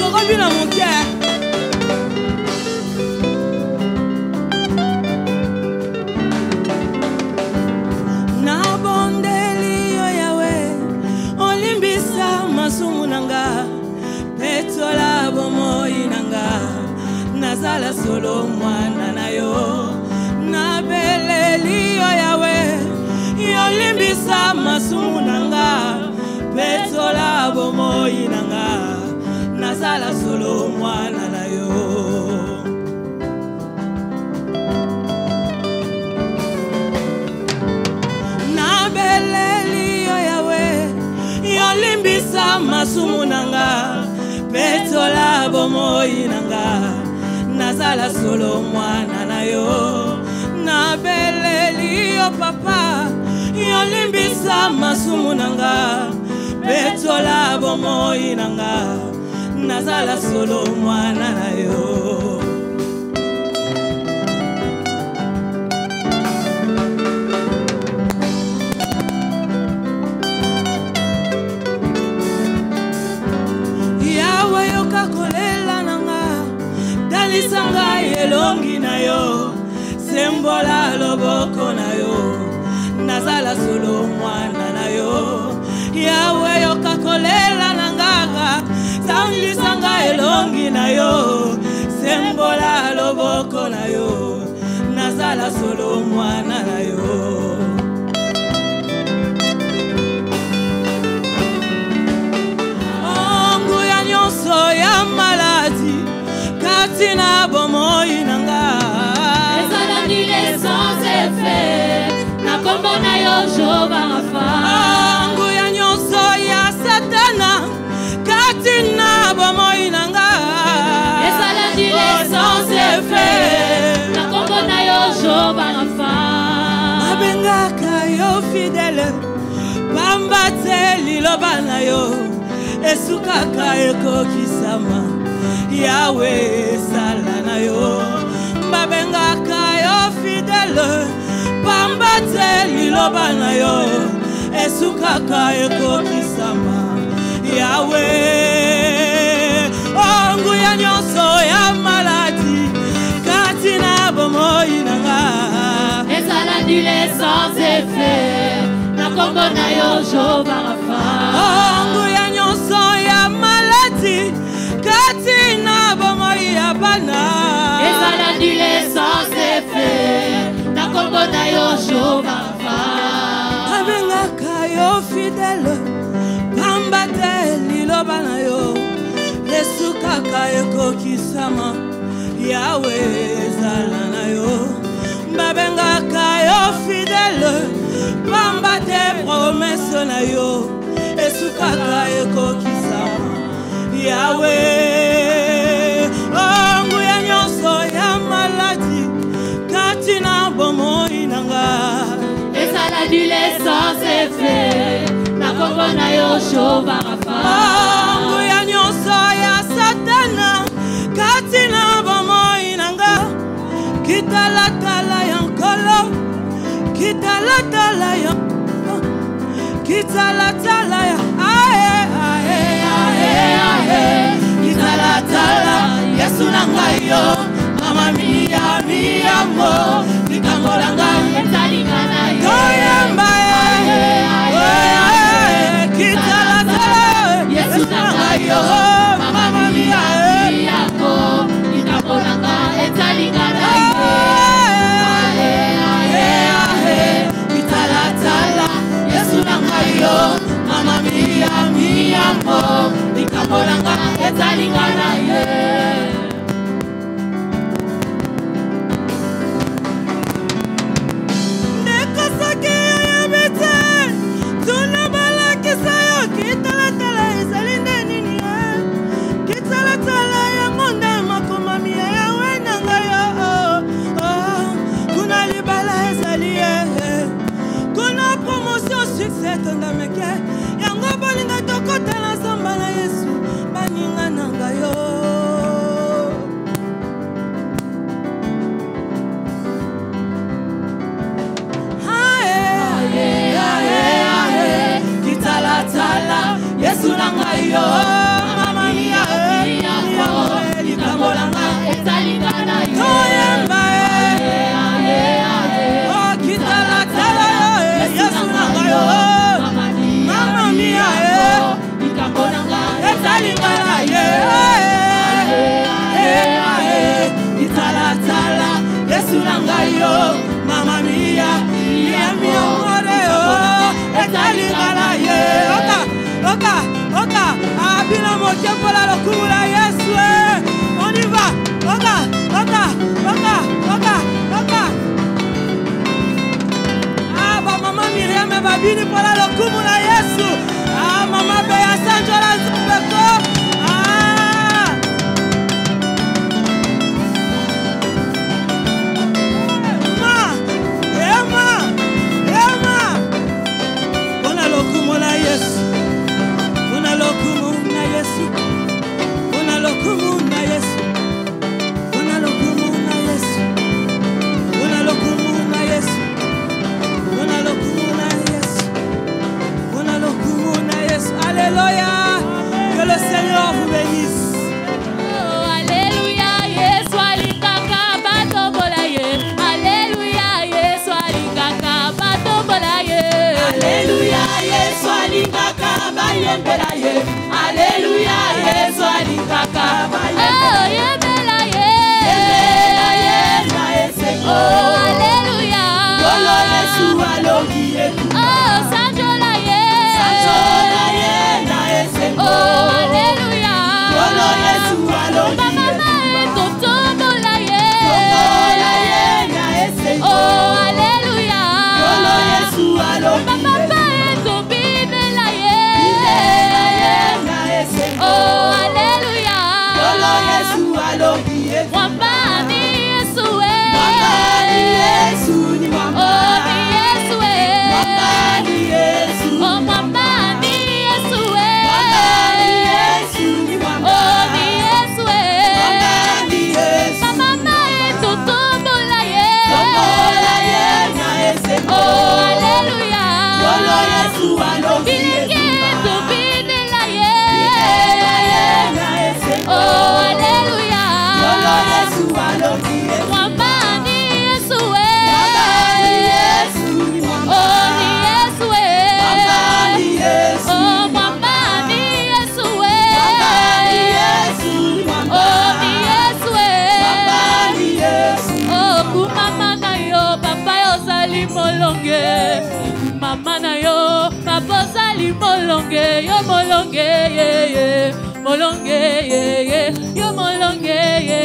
Corobina mon cœur. Petola bomoi nanga nazala solo mwana na yo na beleli yo yawe yolimbisa masumu nanga petola bomoi nanga nazala solo mwana na yo na beleli yo yawe yolimbisa masumu nanga petola bomoi nanga nazala solo mwana na yo na beleli yo papa yolimbisa masumu nanga petola bomoi nanga nazala solo mwana na yo kolela nanga dalisanga elongi na yo sembola loboko na yo nazala solo mwana na yo yawe yoka kolela nanga dalisanga elongi na yo sembola loboko na yo nazala solo mwana na yo ya maladie katina bomoi nanga ezala ndile sans effet na kombo na yo Jehova Rafa angu ya nyonso ya satana katina bomoi nanga ezala ndile sans effet na kombo na yo Jehova Rafa abengaka yo fidèle pambate liloba na yo esukaka ekokisama yawe sala na yo babengaka yo fidèle pambate liloba na yo esukaka ekokisama yawe ongu ya nyonso ya maladi katina bomoi nanga ezala ndile sans effet na kombo na yo Jehova Rafa ongu ya nyonso ya maladi katina bomoi ya bana ezala ndile sans effet na kombo na yo Jehova Rafa abengaka yo fidèle pambate liloba na yo esukaka ekokisama yawe ezala na yo babengaka yo fidèle pambate promesse na yo esukaka ekokisama yawe ongu ya nyonso ya maladi katina bomoi nanga ezala ndile sans effet na kombo na yo Jehova Rafa ongu ya nyonso ya satana katina bomoi nanga kitalatala ya nkolo kitalatala ya kitalatala ya kitalatala Yesu nangayo mama mia mia mo nikangolanga etalingana koyamba kitalatala Yesu nangayo mama mia mia mo nikangolanga etalingana kitalatala Yesu nangayo mama mia mia mo nikangolanga etalingana succès tondameke yango bolinga tokotela nsamba na Yesu ezalingana ye. Oka, abina moke pola lokumu la Yesu. On y va. Oka. Ah, ba mama Miriam et babini pola lokumu la Yesu. Ah, mama Beya Sanjo la Zumbeko. Alléluia, que le Seigneur vous bénisse. Oh, Alléluia, Yesu alingaka batombola ye. Alléluia, Yesu alingaka batombola ye. Alléluia, Yesu alingaka bayembela ye. Alléluia, Yesu alingaka bayembela ye. Yembela ye. Yembela ye na esengo. Oh, Alléluia. Lolo Yesu alongi yetu. Oh, sanjola ye. Sanjola ye na esengo. Oh, Alléluia. Lolo Yesu alongi yetu. Mama totombola ye. Tombola ye na esengo. Oh, Alléluia. Lolo Yesu alongi yetu. Mama etobinela ye. Bibela ye na esengo. Oh, Alléluia. Lolo Yesu alongi yetu. Mwambani Yesu we. Mwambani Yesu ni mwamba. Oh, ni Yesu we. Mwambani Yesu. Oh, mwambani Yesu we. Mwambani Yesu ni mwamba. Oh, ni Yesu we. Mwambani Yesu. Mama etotombola ye. Tombola ye na esengo. Oh, Alléluia. Lolo Yesu alongi yetu. Bilenge etobinela ye. Bibela ye na esengo. Oh, Alléluia. Lolo Yesu alongi yetu. Mwambani Yesu we. Mwambani Yesu ni mwamba. Oh, ni Yesu we. Mwambani Yesu. Oh, mwambani Yesu we. Mwambani Yesu ni mwamba. Oh, ni Yesu we. Mwambani Yesu. Oh, kumama na yo, papa yo zali molonge. Kumama na yo, papa zali molonge. Yo molonge, ye. Molonge, ye. Yo molonge, ye.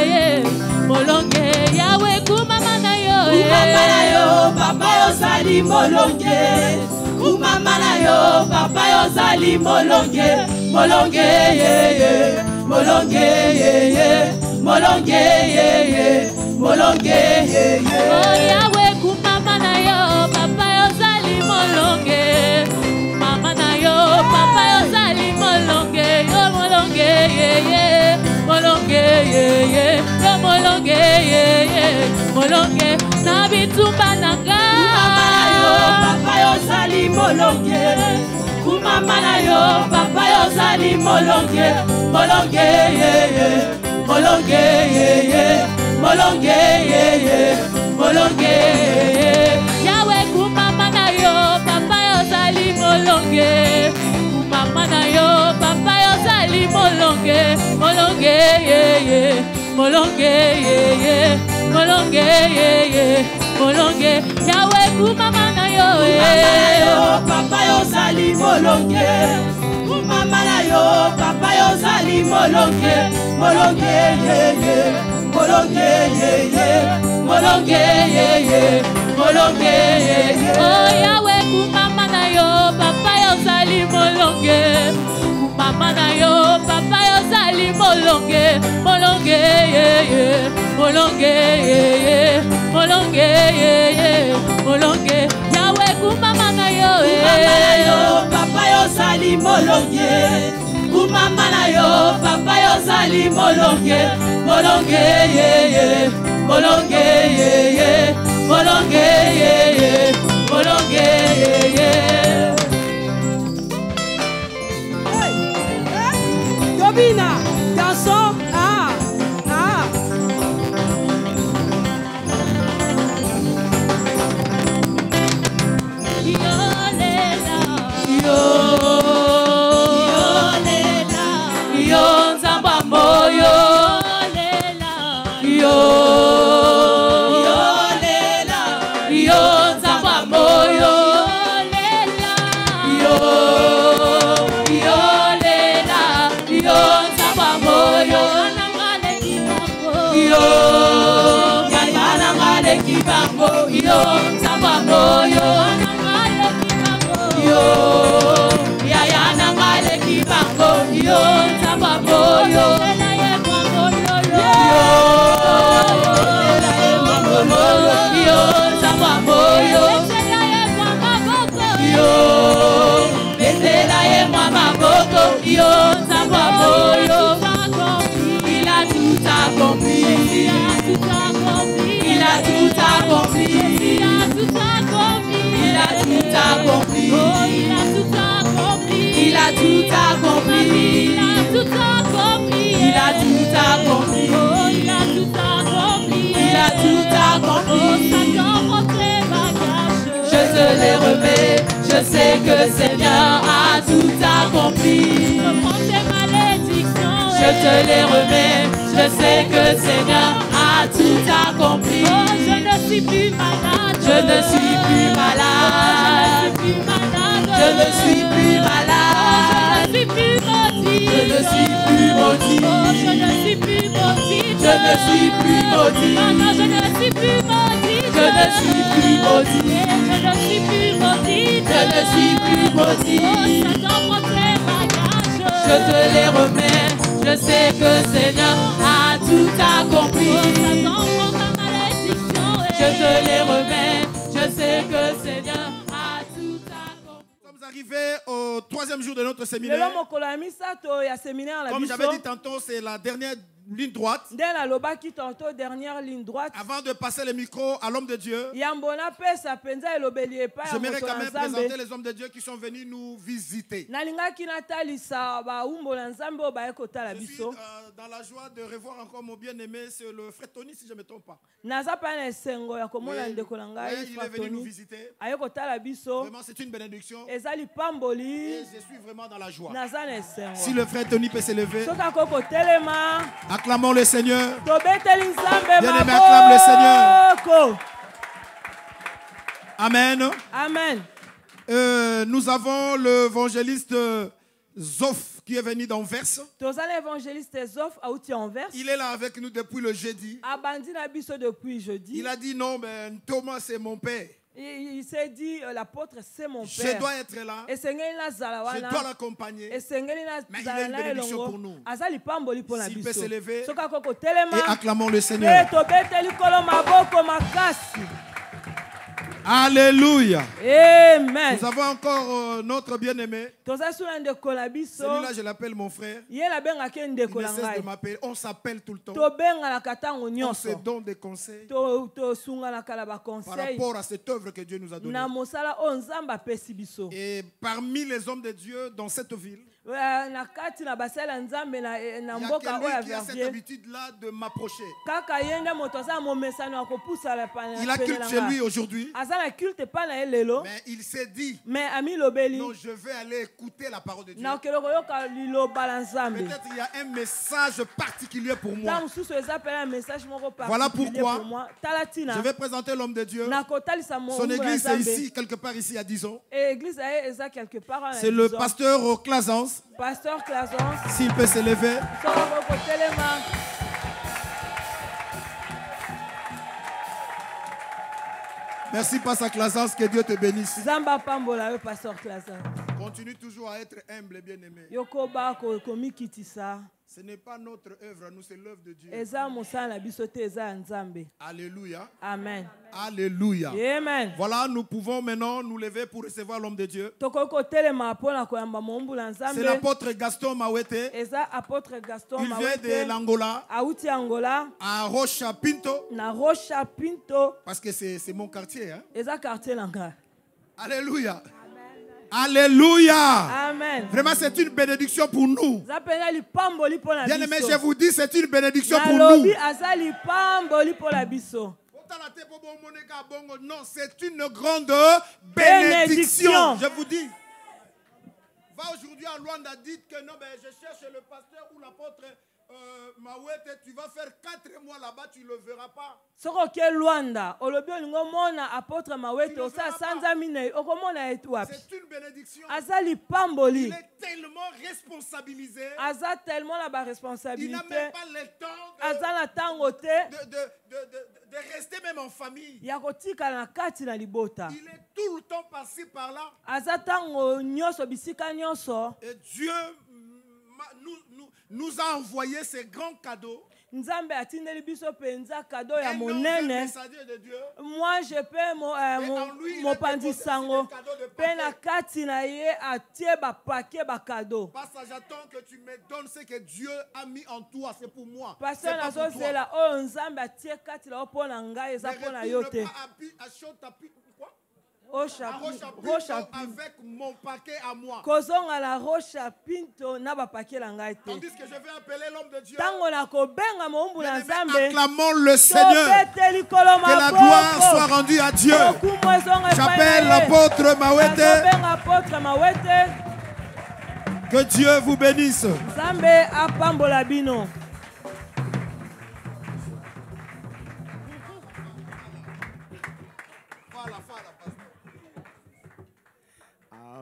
Molonge, Yahweh, kumama na yo, Kumama na yo, papa yo zali molonge. Kumama na yo, papa yo zali molonge. Molonge, ye. Molonge, ye. Molonge, ye. Molonge, ye. Oh, Yahweh, kumama na yo, papa yo zali molonge. Kumama na yo, papa yo zali molonge. Yo molonge, ye. Molonge, ye. Yo molonge, ye. Molonge, na bitumba nanga. Kumama na yo, papa yo zali molonge. Kumama na yo, papa yo zali molonge. Molonge, ye. Molonge, ye. Molonge, ye. Molonge, ye. Yahweh, kumama na yo, papa yo zali molonge. Kumama na yo, papa yo zali molonge. Molonge, ye. Molonge, ye. Molonge, ye. Molonge, Yahweh, kumama na yo, Kumama na yo, papa yo zali molonge. Kumama na yo, papa yo zali molonge. Molonge, ye. Molonge, ye. Molonge, ye. Molonge, ye. Oh, Yahweh, kumama na yo, papa yo zali molonge. Kumama na yo, papa yo zali molonge. Molonge, ye. Molonge, ye. Molonge, ye. Molonge, Yahweh, kumama na yo, Kumama na yo, papa yo zali molonge. Kumama na yo, papa yo zali molonge. Molonge, ye. Molonge, ye. Molonge, ye. Molonge, ye. Gobina, garçon, ah. Lève-moi ma boko, yo, Nzambo, yo. Il a tout accompli. Il a tout accompli. Il a tout accompli. Il a tout accompli. Il a tout accompli. Il a tout accompli. Il a tout accompli. Je te les remets. Je sais que Seigneur a tout accompli. Je te les remets. Je sais que Seigneur a tout accompli. Oh, je ne suis plus malade. Je ne suis plus malade. Je ne suis plus malade. Je ne suis plus maudit. Je ne suis plus maudit. Oh, je ne suis plus maudit. Je ne suis plus maudit. Non, non, je ne suis plus maudit. Je ne suis plus maudit. Je ne suis plus maudit. Je ne suis plus maudit. Oh, Satan prend tes bagages. Je te les remets. Je sais que Seigneur a tout accompli. Oh, Satan prend ta malédiction. Je te les remets. Je sais que Seigneur a tout accompli. Nous sommes arrivés au 3e jour de notre séminaire. Comme j'avais dit tantôt, c'est la dernière ligne droite. Dernière ligne droite. Avant de passer le micro à l'homme de Dieu, j'aimerais quand même présenter les hommes de Dieu qui sont venus nous visiter. Je suis dans la joie de revoir encore mon bien-aimé, c'est le frère Tony, si je ne me trompe pas. Il est venu nous visiter. Vraiment, c'est une bénédiction. Et je suis vraiment dans la joie. Si le frère Tony peut s'élever, acclamons le Seigneur. Bien-aimé, acclame le Seigneur. Amen. Amen. Nous avons l'évangéliste Zof qui est venu d'Anvers. Il est là avec nous depuis le jeudi. Il a dit non, mais Thomas c'est mon père. Il s'est dit, l'apôtre, c'est mon père. Je dois être là. Je dois l'accompagner. Mais il a une bénédiction pour nous. S'il peut s'élever. Et acclamons le Seigneur. Alléluia. Amen. Nous avons encore notre bien-aimé. Celui-là, je l'appelle mon frère. Il ne cesse de m'appeler. On s'appelle tout le temps. On se donne des conseils par rapport à cette œuvre que Dieu nous a donnée. Et parmi les hommes de Dieu dans cette ville, il y a quelqu'un qui a cette habitude-là de m'approcher. Il a culte chez lui aujourd'hui. Mais il s'est dit, non, je vais aller écouter la parole de Dieu. Peut-être il y a un message particulier pour moi. Voilà pourquoi je vais présenter l'homme de Dieu. Son église est ici, quelque part ici à 10 ans. C'est le pasteur Clazans. Pasteur Clazans. S'il peut s'élever. Merci, Pasteur Clazans, que Dieu te bénisse. Continue toujours à être humble et bien-aimé. Ce n'est pas notre œuvre, nous, c'est l'œuvre de Dieu. Alléluia. Amen. Alléluia. Amen. Voilà, nous pouvons maintenant nous lever pour recevoir l'homme de Dieu. C'est l'apôtre Gaston Mawete. Il vient de l'Angola. À Rocha Pinto. Parce que c'est mon quartier. Hein? Alléluia. Alléluia. Amen. Vraiment, c'est une bénédiction pour nous. Bien-aimé, je vous dis, c'est une bénédiction pour nous. Non, c'est une grande bénédiction. Je vous dis. Va aujourd'hui à Luanda, dites que non, mais je cherche le pasteur ou l'apôtre Mawete, tu vas faire 4 mois là-bas, tu ne le verras pas. C'est une bénédiction. Il est tellement responsabilisé. Il n'a même pas le temps de rester même en famille. Il est tout le temps passé par là. Et Dieu nous a envoyé ces grands cadeaux. Nzambe atindeli biso penza cadeau ya monene. Moi je peux mopandi sango. Pe na kati na ye atie ba paquet ba cadeau. Parce que j'attends que tu me donnes ce que Dieu a mis en toi, c'est pour moi. Parce que nazo zela o Nzambe atie kati la po na ngai eza po na yo te. Avec mon paquet à moi. Tandis que je vais appeler l'homme de Dieu. Acclamons le Seigneur. Que la gloire soit rendue à Dieu. J'appelle l'apôtre Mawete. Que Dieu vous bénisse.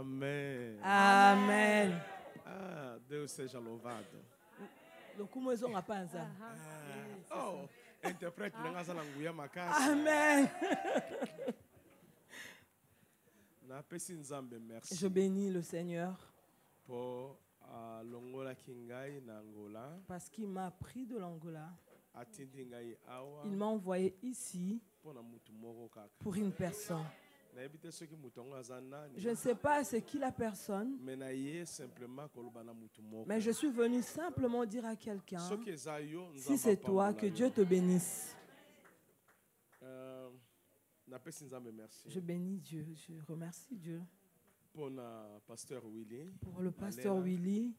Amen. Amen. Ah, Deus seja louvado. Oh, interprète le makasi. Amen. Je bénis le Seigneur pour longola kingai na Angola. Parce qu'il m'a pris de l'Angola. Il m'a envoyé ici pour une personne. Je ne sais pas c'est qui la personne, mais je suis venu simplement dire à quelqu'un, si c'est toi, que Dieu te bénisse. Je bénis Dieu, je remercie Dieu pour le pasteur Willy,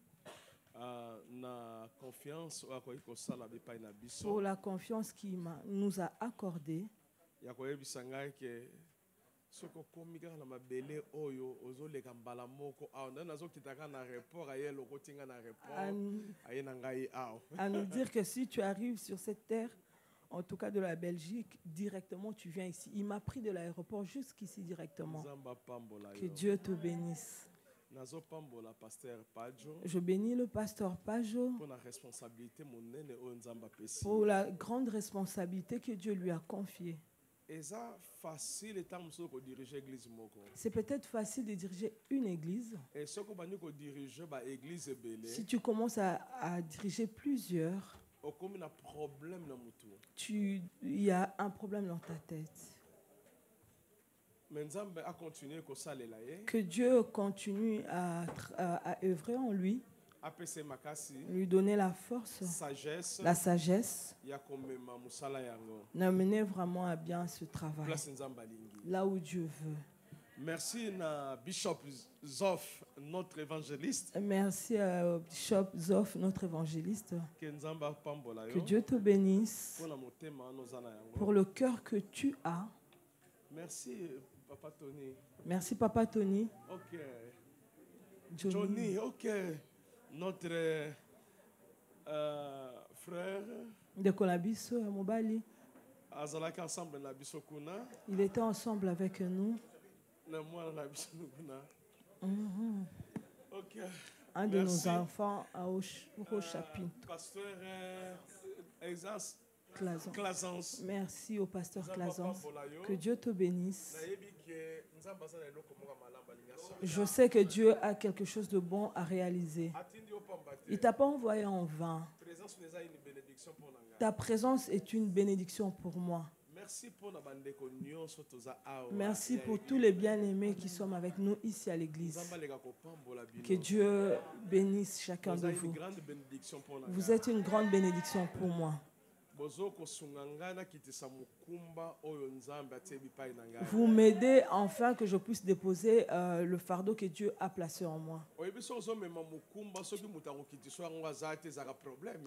pour la confiance qu'il nous a accordée. À nous dire que si tu arrives sur cette terre, en tout cas de la Belgique, directement tu viens ici. Il m'a pris de l'aéroport jusqu'ici directement. Que Dieu te bénisse. Je bénis le pasteur Pajo pour la grande responsabilité que Dieu lui a confiée. C'est peut-être facile de diriger une église. Si tu commences à diriger plusieurs, il y a un problème dans ta tête. Que Dieu continue à œuvrer en lui, lui donner la force, la sagesse, d'amener vraiment à bien ce travail, là où Dieu veut. Merci à Bishop Zoff, notre évangéliste. Merci à Bishop Zoff, notre évangéliste. Que Dieu te bénisse pour le cœur que tu as. Merci, Papa Tony. Merci, Papa Tony. Ok. Johnny, ok. Notre frère. De Kolabiso, à Mobali. Il était ensemble avec nous. Okay. Un de nos enfants au chapitre. Pasteur Clazance. Merci au pasteur Clazance. Que Dieu te bénisse. Je sais que Dieu a quelque chose de bon à réaliser. Il ne t'a pas envoyé en vain. Ta présence est une bénédiction pour moi. Merci pour tous les bien-aimés qui sont avec nous ici à l'église. Que Dieu bénisse chacun de vous. Vous êtes une grande bénédiction pour moi. Vous m'aidez enfin que je puisse déposer le fardeau que Dieu a placé en moi.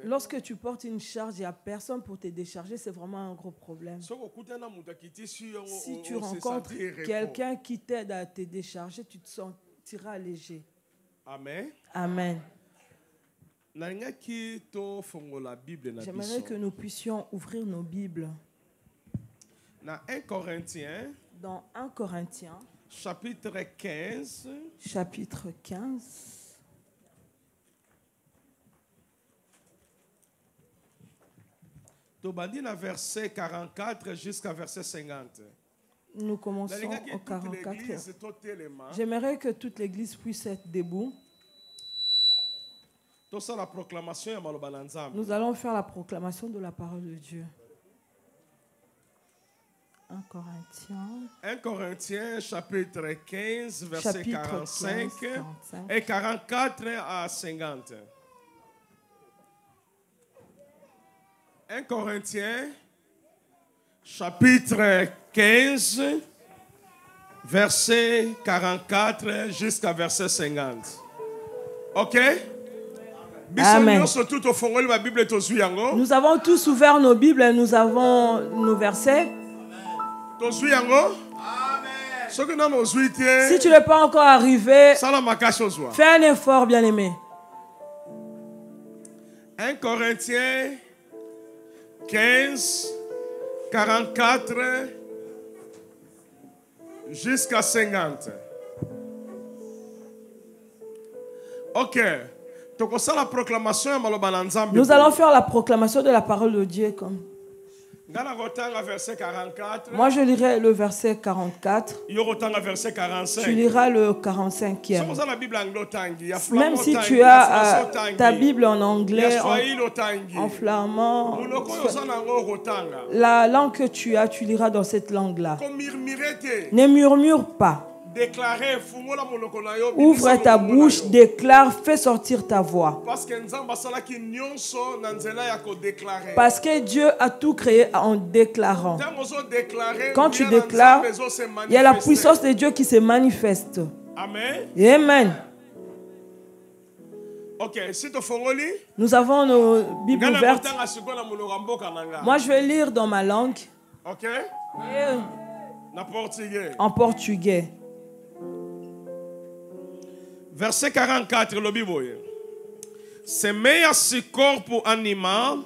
Lorsque tu portes une charge, il n'y a personne pour te décharger, c'est vraiment un gros problème. Si tu rencontres quelqu'un qui t'aide à te décharger, tu te sentiras léger. Amen. Amen. J'aimerais que nous puissions ouvrir nos Bibles. Dans 1 Corinthiens. Dans 1 Corinthiens. Chapitre 15. Chapitre 15. Tobandina verset 44 jusqu'à verset 50. Nous commençons au 44. J'aimerais que toute l'église puisse être debout. Nous allons faire la proclamation de la parole de Dieu. 1 Corinthiens chapitre 15, verset 45 et 44 à 50. 1 Corinthiens chapitre 15, verset 44 jusqu'à verset 50. Ok? Amen. Nous avons tous ouvert nos Bibles et nous avons nos versets. Si tu n'es pas encore arrivé, fais un effort, bien-aimé. 1 Corinthiens 15, 44 jusqu'à 50. Ok. Nous allons faire la proclamation de la parole de Dieu. Moi, je lirai le verset 44. Tu liras le 45e. Même si tu as ta Bible en anglais, en flamand, la langue que tu as, tu liras dans cette langue-là. Ne murmure pas. Ouvre ta bouche, déclare, fais sortir ta voix. Parce que Dieu a tout créé en déclarant. Quand tu déclares, il y a la puissance de Dieu qui se manifeste. Amen. Amen. Okay, nous avons nos Bibles ouvertes. Moi, je vais lire dans ma langue. Okay. En portugais. Verset 44, le Bible. Semeia-se corpo animal,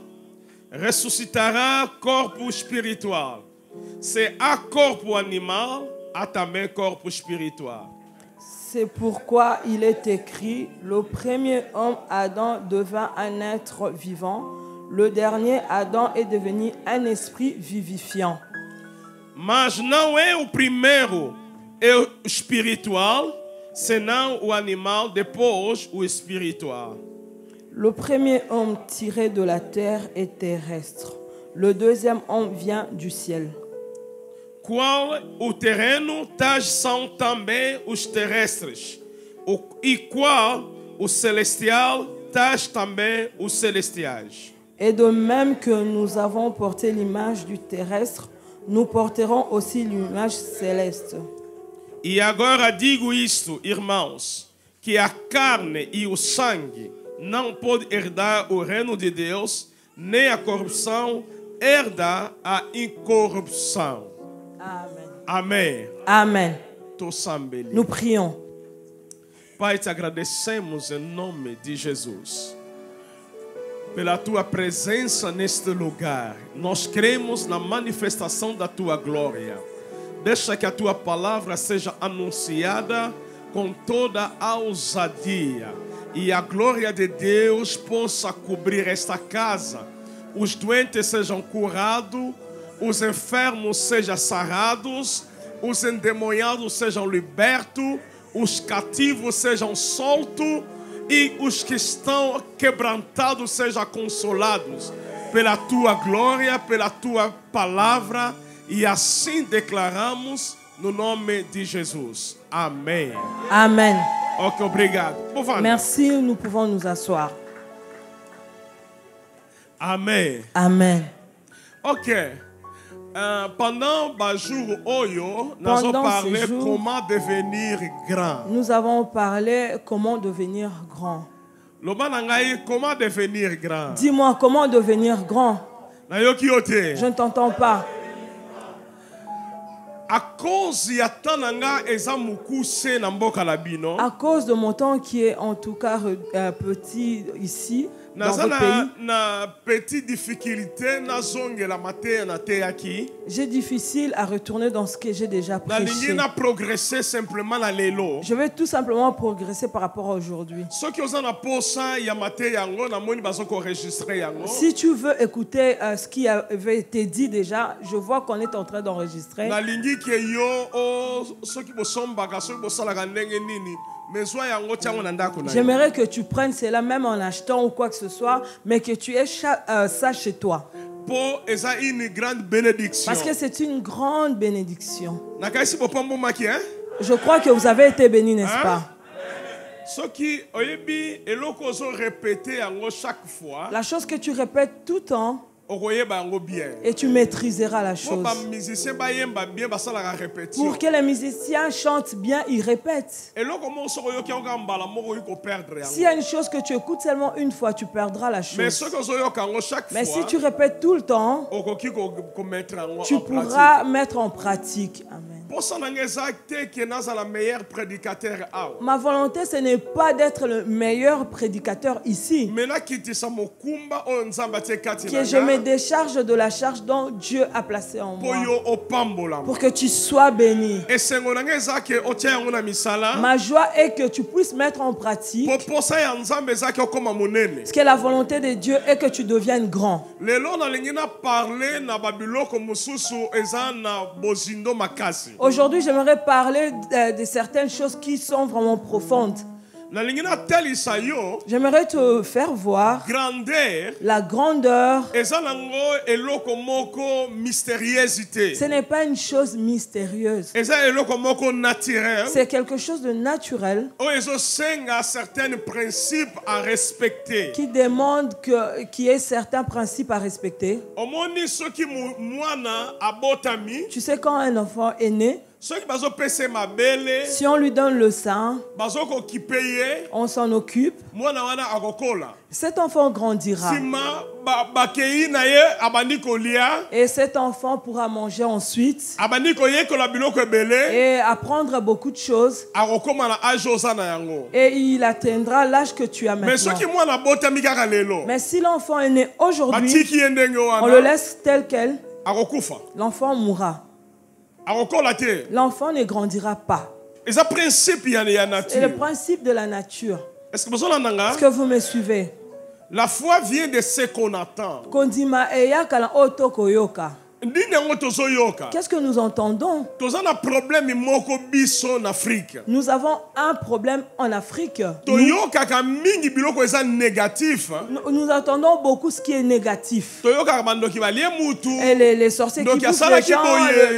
ressuscitará corpo espiritual. Se há corpo animal, há também corpo espiritual. C'est pourquoi il est écrit, le premier homme Adam devint un être vivant, le dernier Adam est devenu un esprit vivifiant. Mas não é o primeiro é o espiritual, senão o animal, depois o espiritual. Le premier homme tiré de la terre est terrestre. Le deuxième homme vient du ciel. Qual o terreno, tais são também os terrestres. E qual o celestial, tais também os celestiais. Et de même que nous avons porté l'image du terrestre, nous porterons aussi l'image céleste. E agora digo isto, irmãos, que a carne e o sangue não podem herdar o reino de Deus, nem a corrupção herda a incorrupção. Amen. Amém. Amen. Nous prions. Pai, te agradecemos em nome de Jesus pela tua presença neste lugar. Nós cremos na manifestação da tua glória. Deixa que a tua palavra seja anunciada com toda a ousadia e a glória de Deus possa cobrir esta casa. Os doentes sejam curados, os enfermos sejam sarados, os endemoniados sejam libertos, os cativos sejam soltos e os que estão quebrantados sejam consolados pela tua glória, pela tua palavra. E assim declaramos no nome de Jesus. Amém. Amen. Ok, obrigado. Merci, nous pouvons nous asseoir. Amen. Amen. Ok. Pendant le jour Oyo, nous avons parlé comment devenir grand. Nous avons parlé comment devenir grand. Comment devenir grand? Dis-moi comment devenir grand. Je ne t'entends pas. À cause de mon temps qui est en tout cas petit ici, dans le pays, j'ai difficile à retourner dans ce que j'ai déjà prêché. Je vais tout simplement progresser par rapport à aujourd'hui. Si tu veux écouter ce qui avait été dit déjà, je vois qu'on est en train d'enregistrer. J'aimerais que tu prennes cela même en achetant ou quoi que ce soit, mais que tu aies ça chez toi. Parce que c'est une grande bénédiction. Je crois que vous avez été bénis, n'est-ce pas? La chose que tu répètes tout le temps, et tu maîtriseras la chose. Pour que les musiciens chantent bien, ils répètent. S'il y a une chose que tu écoutes seulement une fois, tu perdras la chose. Mais si tu répètes tout le temps, tu pourras mettre en pratique. Amen. Ma volonté, ce n'est pas d'être le meilleur prédicateur ici. Que je me décharge de la charge dont Dieu a placé en moi. Pour que tu sois béni. Ma joie est que tu puisses mettre en pratique. Ce que la volonté de Dieu est que tu deviennes grand. Aujourd'hui, j'aimerais parler de certaines choses qui sont vraiment profondes. J'aimerais te faire voir la grandeur. Ce n'est pas une chose mystérieuse. C'est quelque chose de naturel qui demande qu'il y ait certains principes à respecter. Tu sais, quand un enfant est né, si on lui donne le sein, on s'en occupe. Cet enfant grandira. Et cet enfant pourra manger ensuite et apprendre beaucoup de choses. Et il atteindra l'âge que tu as maintenant. Mais si l'enfant est né aujourd'hui, on le laisse tel quel, l'enfant mourra. L'enfant ne grandira pas. C'est le principe de la nature. Est-ce que vous me suivez? La foi vient de ce qu'on attend. Qu'est-ce que nous entendons? Nous avons un problème en Afrique. Nous entendons beaucoup ce qui est négatif. Et les sorciers qui bouffent les gens,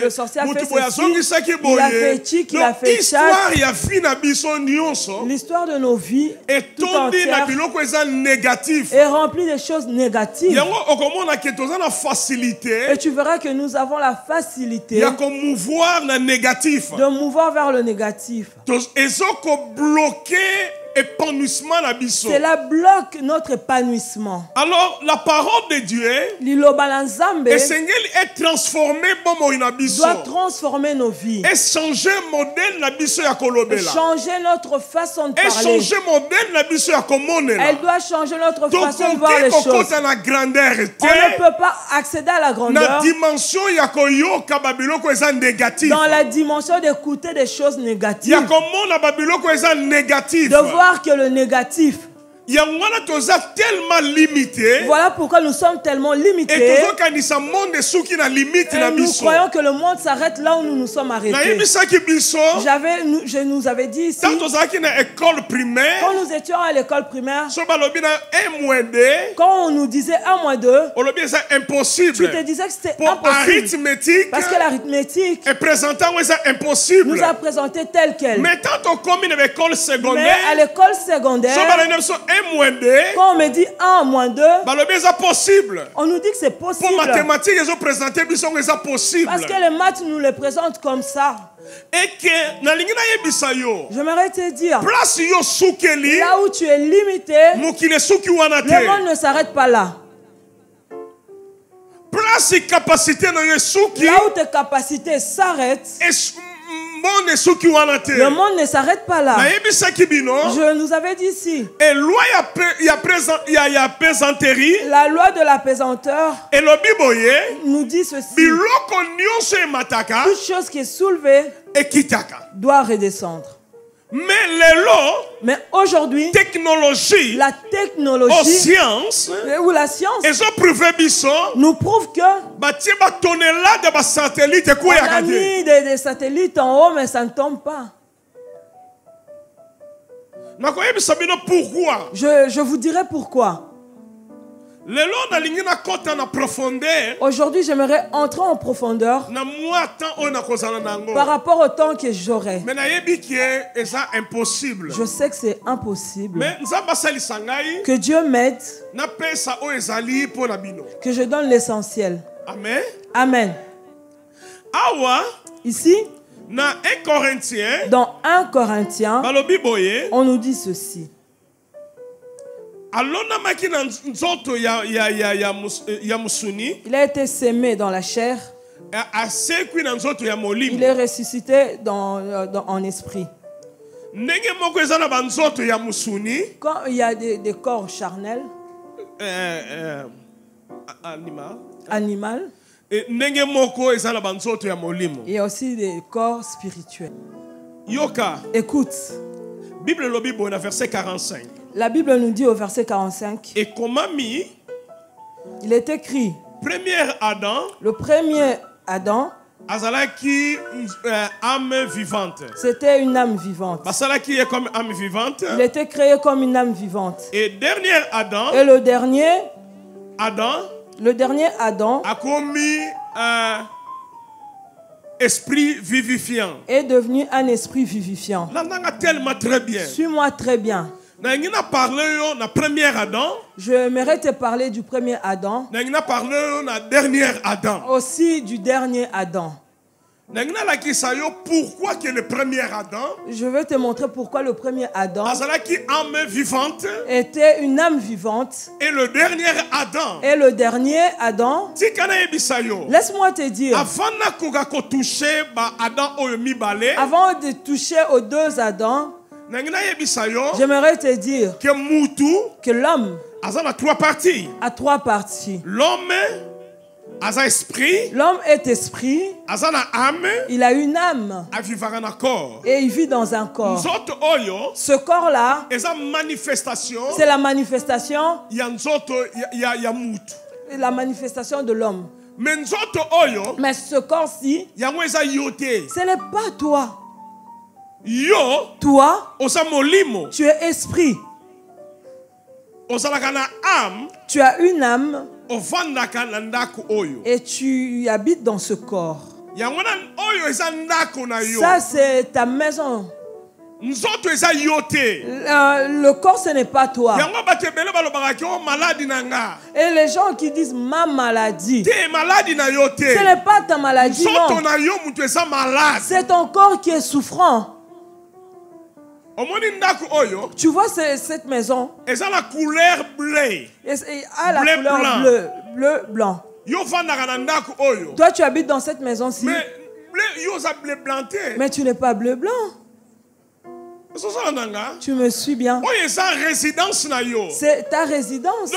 le sorcier a fait ceci, il a fait tic, il a fait chat. L'histoire de nos vies tout entière est remplie de choses négatives. Et tu verras que nous avons la facilité de mouvoir vers le négatif. Cela bloque notre épanouissement. Alors la parole de Dieu doit transformer nos vies et changer notre façon de parler. Elle doit changer notre façon de voir les choses. On ne peut pas accéder à la grandeur dans la dimension d'écouter des choses négatives, de voir que le négatif. Voilà pourquoi nous sommes tellement limités. Et nous croyons que le monde s'arrête là où nous nous sommes arrêtés. Je nous avais dit ici, quand nous étions à l'école primaire, quand on nous disait 1-2, tu te disais que c'était impossible. Parce que l'arithmétique nous a présenté tel quel. Mais à l'école secondaire, quand on me dit 1-2, on nous dit que c'est possible. Parce que les maths nous les présentent comme ça. J'aimerais te dire, là où tu es limité, le monde ne s'arrête pas là. Là où tes capacités s'arrêtent, le monde ne s'arrête pas là. Je nous avais dit ici, la loi de la pesanteur nous dit ceci: toute chose qui est soulevée doit redescendre. Mais aujourd'hui, technologie, la technologie, science, ou la science, nous prouve que on a mis des satellites en haut, mais ça ne tombe pas. Je vous dirai pourquoi. Aujourd'hui, j'aimerais entrer en profondeur par rapport au temps que j'aurai. Je sais que c'est impossible. Que Dieu m'aide. Que je donne l'essentiel. Amen. Amen. Ici, dans 1 Corinthiens, on nous dit ceci. Il a été sémé dans la chair. Il est ressuscité en esprit. Quand il y a des corps charnels, animal, il y a aussi des corps spirituels. Écoute. Bible verset 45. La Bible nous dit au verset 45. Et comment il est écrit. Le premier Adam. C'était une âme vivante. Il était créé comme une âme vivante. Et dernier Adam. Et le dernier Adam a commis un esprit vivifiant. Est devenu un esprit vivifiant. Tellement très bien. Suis-moi très bien. J'aimerais te parler du premier Adam. Aussi du dernier Adam. Pourquoi que le premier Adam? Je vais te montrer pourquoi le premier Adam était une âme vivante. Et le dernier Adam. Laisse-moi te dire. Avant de toucher aux deux Adams, j'aimerais te dire que l'homme a trois parties. L'homme est esprit. Il a une âme. Et il vit dans un corps. Ce corps-là, c'est la manifestation. La manifestation de l'homme. Mais ce corps-ci, ce n'est pas toi. Toi, tu es esprit. Tu as une âme. Et tu habites dans ce corps. Ça, c'est ta maison. Le corps, ce n'est pas toi. Et les gens qui disent ma maladie, ce n'est pas ta maladie, non. C'est ton corps qui est souffrant. Tu vois cette maison, elle a la couleur bleue. Elle a la couleur bleu, blanc. Toi, tu habites dans cette maison-ci. Mais tu n'es pas bleu, blanc. Tu me suis bien. C'est ta résidence.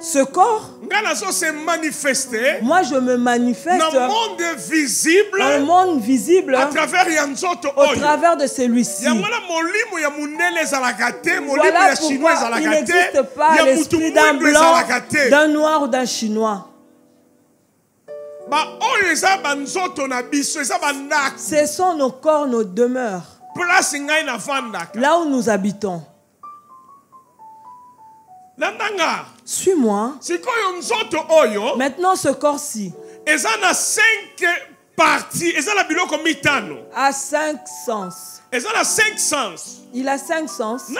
Ce corps, moi je me manifeste dans le monde visible au travers de celui-ci. Voilà pourquoi il n'existe pas l'esprit d'un blanc, d'un noir ou d'un chinois. Ce sont nos corps, nos demeures. Là où nous habitons. Suis-moi. Maintenant, ce corps-ci a 5 sens. Il a 5 sens.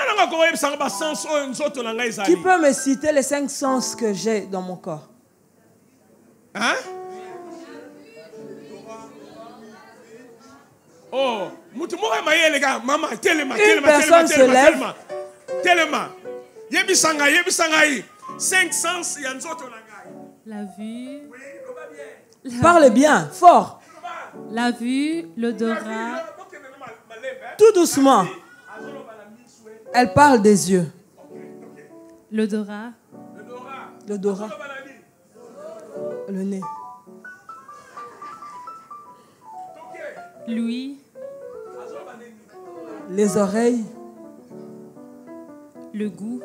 Qui peut me citer les 5 sens que j'ai dans mon corps? Hein? Oh, une personne se lève. La vue. Parle bien, fort. La vue, l'odorat. Tout doucement. Elle parle des yeux. L'odorat. L'odorat. Le nez. Les oreilles. Le goût.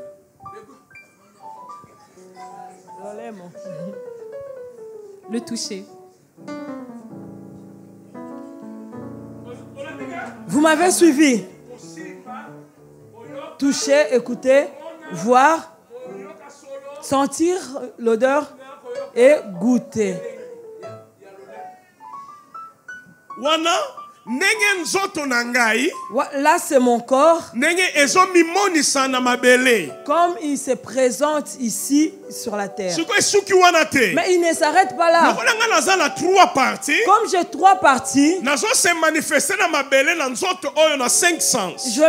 Le toucher. Vous m'avez suivi. Toucher, écouter, voir, sentir l'odeur et goûter. Là, c'est mon corps. Comme il se présente ici sur la terre. Mais il ne s'arrête pas là. Comme j'ai 3 parties, je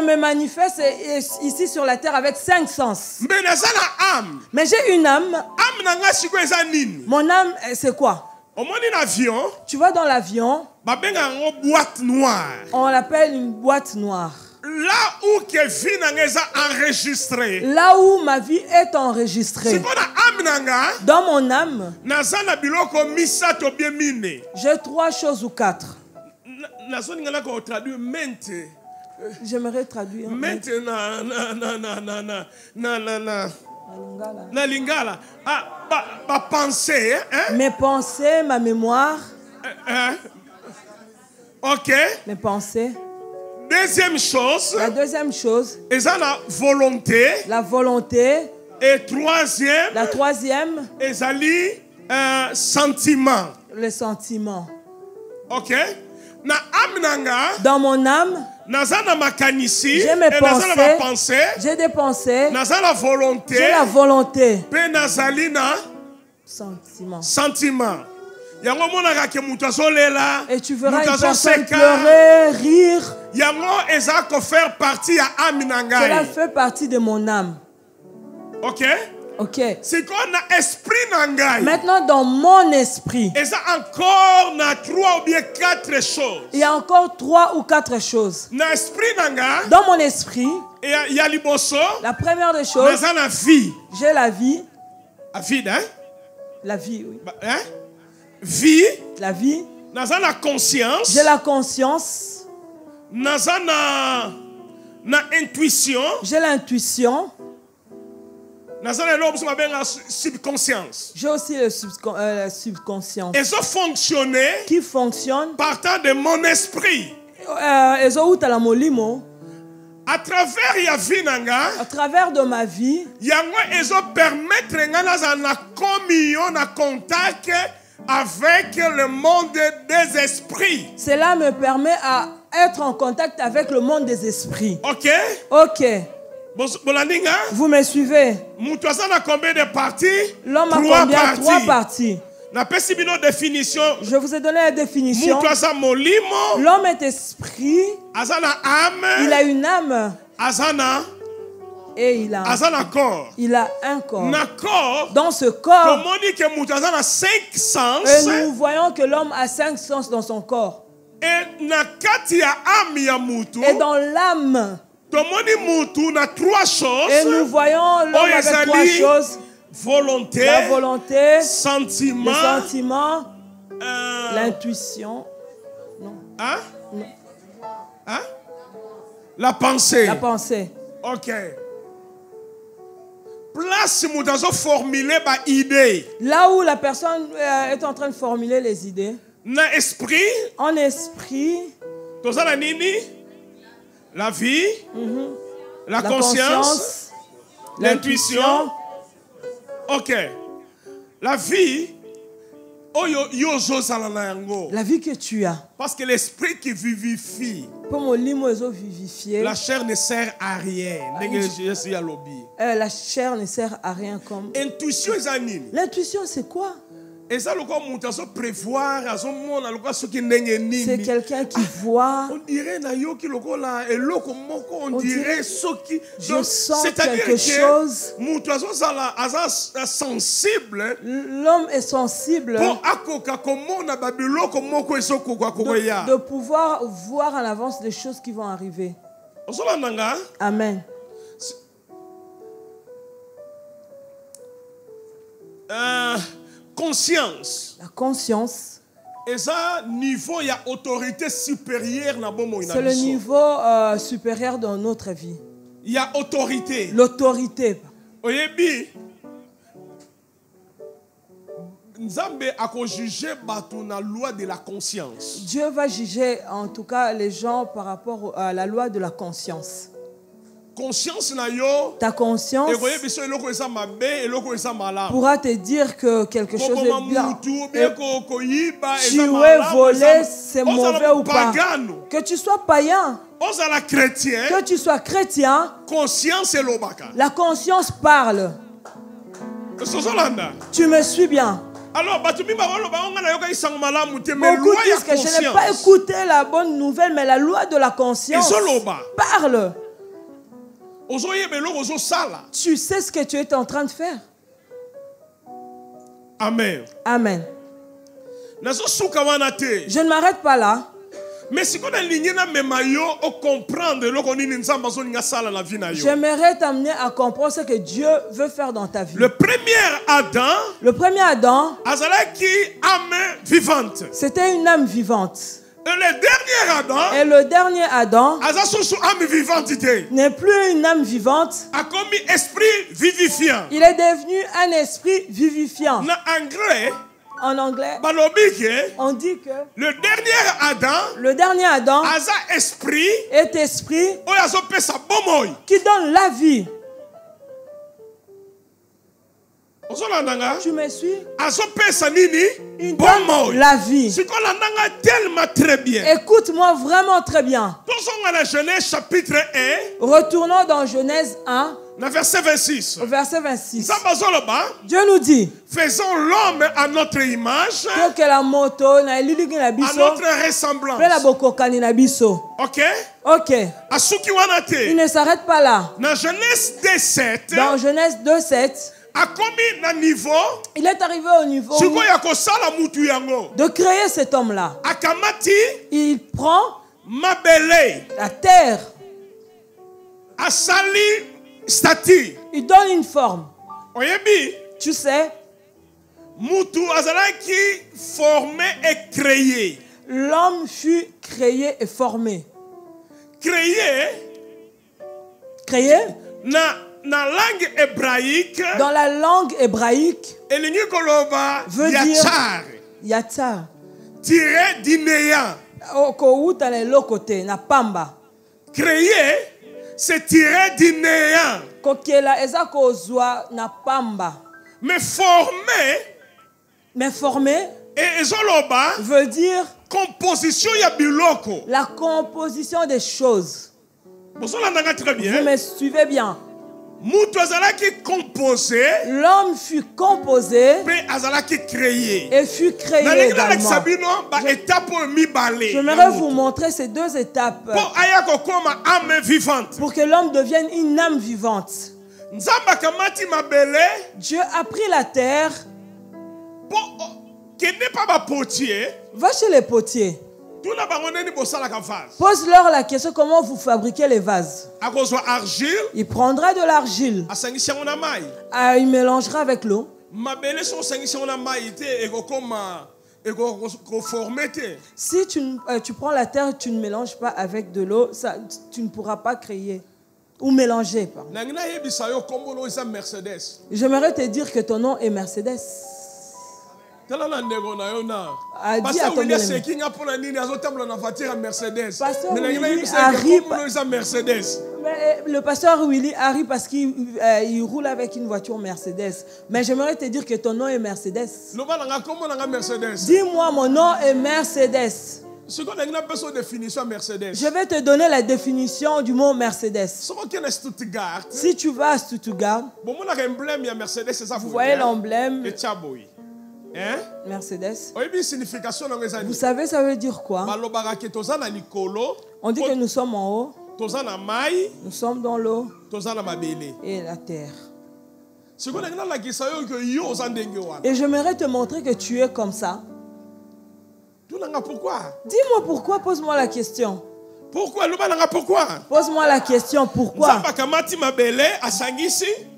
me manifeste ici sur la terre avec 5 sens. Mais j'ai une âme. Mon âme, c'est quoi? Tu vas dans l'avion, on l'appelle une boîte noire. Là où enregistré. Là où ma vie est enregistrée. Dans mon âme, j'ai 3 choses ou 4. J'aimerais traduire. Na lingala. Pensée, hein? Mes pensées, ma mémoire. Ok. Mes pensées. Deuxième chose. La deuxième chose. La volonté. La volonté. Et troisième. La troisième. Sentiment. Le sentiment. Ok. Dans mon âme, j'ai mes pensées, j'ai des pensées, j'ai la volonté, sentiment. Et tu verras une personne pleurer, rire. Cela fait partie de mon âme. Ok. Ok. Maintenant, dans mon esprit, il y a encore 3 ou bien 4 choses. Il y a encore 3 ou 4 choses. Dans mon esprit, la première des choses, j'ai la vie. La vie, oui. Vie. La vie. La conscience. J'ai la conscience. Intuition. J'ai l'intuition. Subconscience. J'ai aussi le subconscient. Qui fonctionne partant de mon esprit. À travers de ma vie, contact avec le monde des esprits. Cela me permet à être en contact avec le monde des esprits. Ok. Ok. Vous me suivez? Combien de parties? L'homme a combien? 3 parties. Je vous ai donné la définition. L'homme est esprit. Il a une âme. Et il a un corps. Dans ce corps, et nous voyons que l'homme a 5 sens dans son corps. Et dans l'âme, a 3 choses. Et nous voyons l'homme avec 3 choses. Volonté, la volonté, sentiment, le sentiment, l'intuition. Non. Hein? Non. Hein? La pensée. La pensée. Ok. Place où formuler ma idée. Là où la personne est en train de formuler les idées. Na esprit. En esprit. La vie. La conscience. L'intuition. Ok. La vie. La vie que tu as. Parce que l'esprit qui vivifie. La chair ne sert à rien. La chair ne sert à rien comme. L'intuition, c'est quoi? C'est quelqu'un qui voit. On dirait je sens quelque chose. L'homme est sensible de pouvoir voir en avance des choses qui vont arriver. Amen. Conscience. La conscience. C'est le niveau supérieur dans notre vie. Il y a autorité. L'autorité. Dieu va juger en tout cas les gens par rapport à la loi de la conscience. Ta conscience pourra te dire que quelque chose est bien. Tuer, voler, c'est mauvais ou pas. Que tu sois païen, que tu sois chrétien, la conscience parle. Tu me suis bien. Alors, beaucoup disent que je n'ai pas écouté la bonne nouvelle, mais la loi de la conscience parle. Tu sais ce que tu es en train de faire. Amen. Amen. Je ne m'arrête pas là. Mais si on j'aimerais t'amener à comprendre ce que Dieu veut faire dans ta vie. Le premier Adam, c'était une âme vivante. Et le dernier Adam n'est plus une âme vivante. Il est devenu un esprit vivifiant. En anglais, on dit que le dernier Adam est esprit qui donne la vie. Tu me suis? Il donne la vie. Écoute-moi vraiment très bien. Retournons dans Genèse 1. Verset 26. Verset 26. Dieu nous dit, faisons l'homme à notre image, à notre ressemblance. Ok. Il ne s'arrête pas là. Dans Genèse 2:7, il est arrivé au niveau de créer cet homme-là. Il prend la terre. Il donne une forme. Tu sais, l'homme fut créé et formé. Créé dans la langue hébraïque veut dire yatsar. Tiré du néant. Créé, c'est tiré du néant. Mais formé veut dire composition ya biloko. La composition des choses. Vous me suivez bien. L'homme fut composé et fut créé également. J'aimerais vous montrer ces deux étapes pour que l'homme devienne une âme vivante. Dieu a pris la terre. Va chez les potiers. Pose-leur la question, comment vous fabriquez les vases. Il prendra de l'argile. Il mélangera avec l'eau. Si tu prends la terre et tu ne mélanges pas avec de l'eau, tu ne pourras pas créer ou mélanger. J'aimerais te dire que ton nom est Mercedes. Pasteur le pasteur Willy arrive parce qu'il roule avec une voiture Mercedes. Mais j'aimerais te dire que ton nom est Mercedes. Dis-moi, mon nom est Mercedes. Je vais te donner la définition du mot Mercedes. Si tu vas à Stuttgart, vous voyez l'emblème Mercedes. Vous savez, ça veut dire quoi? On dit que nous sommes en haut, nous sommes dans l'eau et la terre. Et j'aimerais te montrer que tu es comme ça. Dis-moi pourquoi, pose-moi la question. Pourquoi? Pourquoi? Pose-moi la question, pourquoi?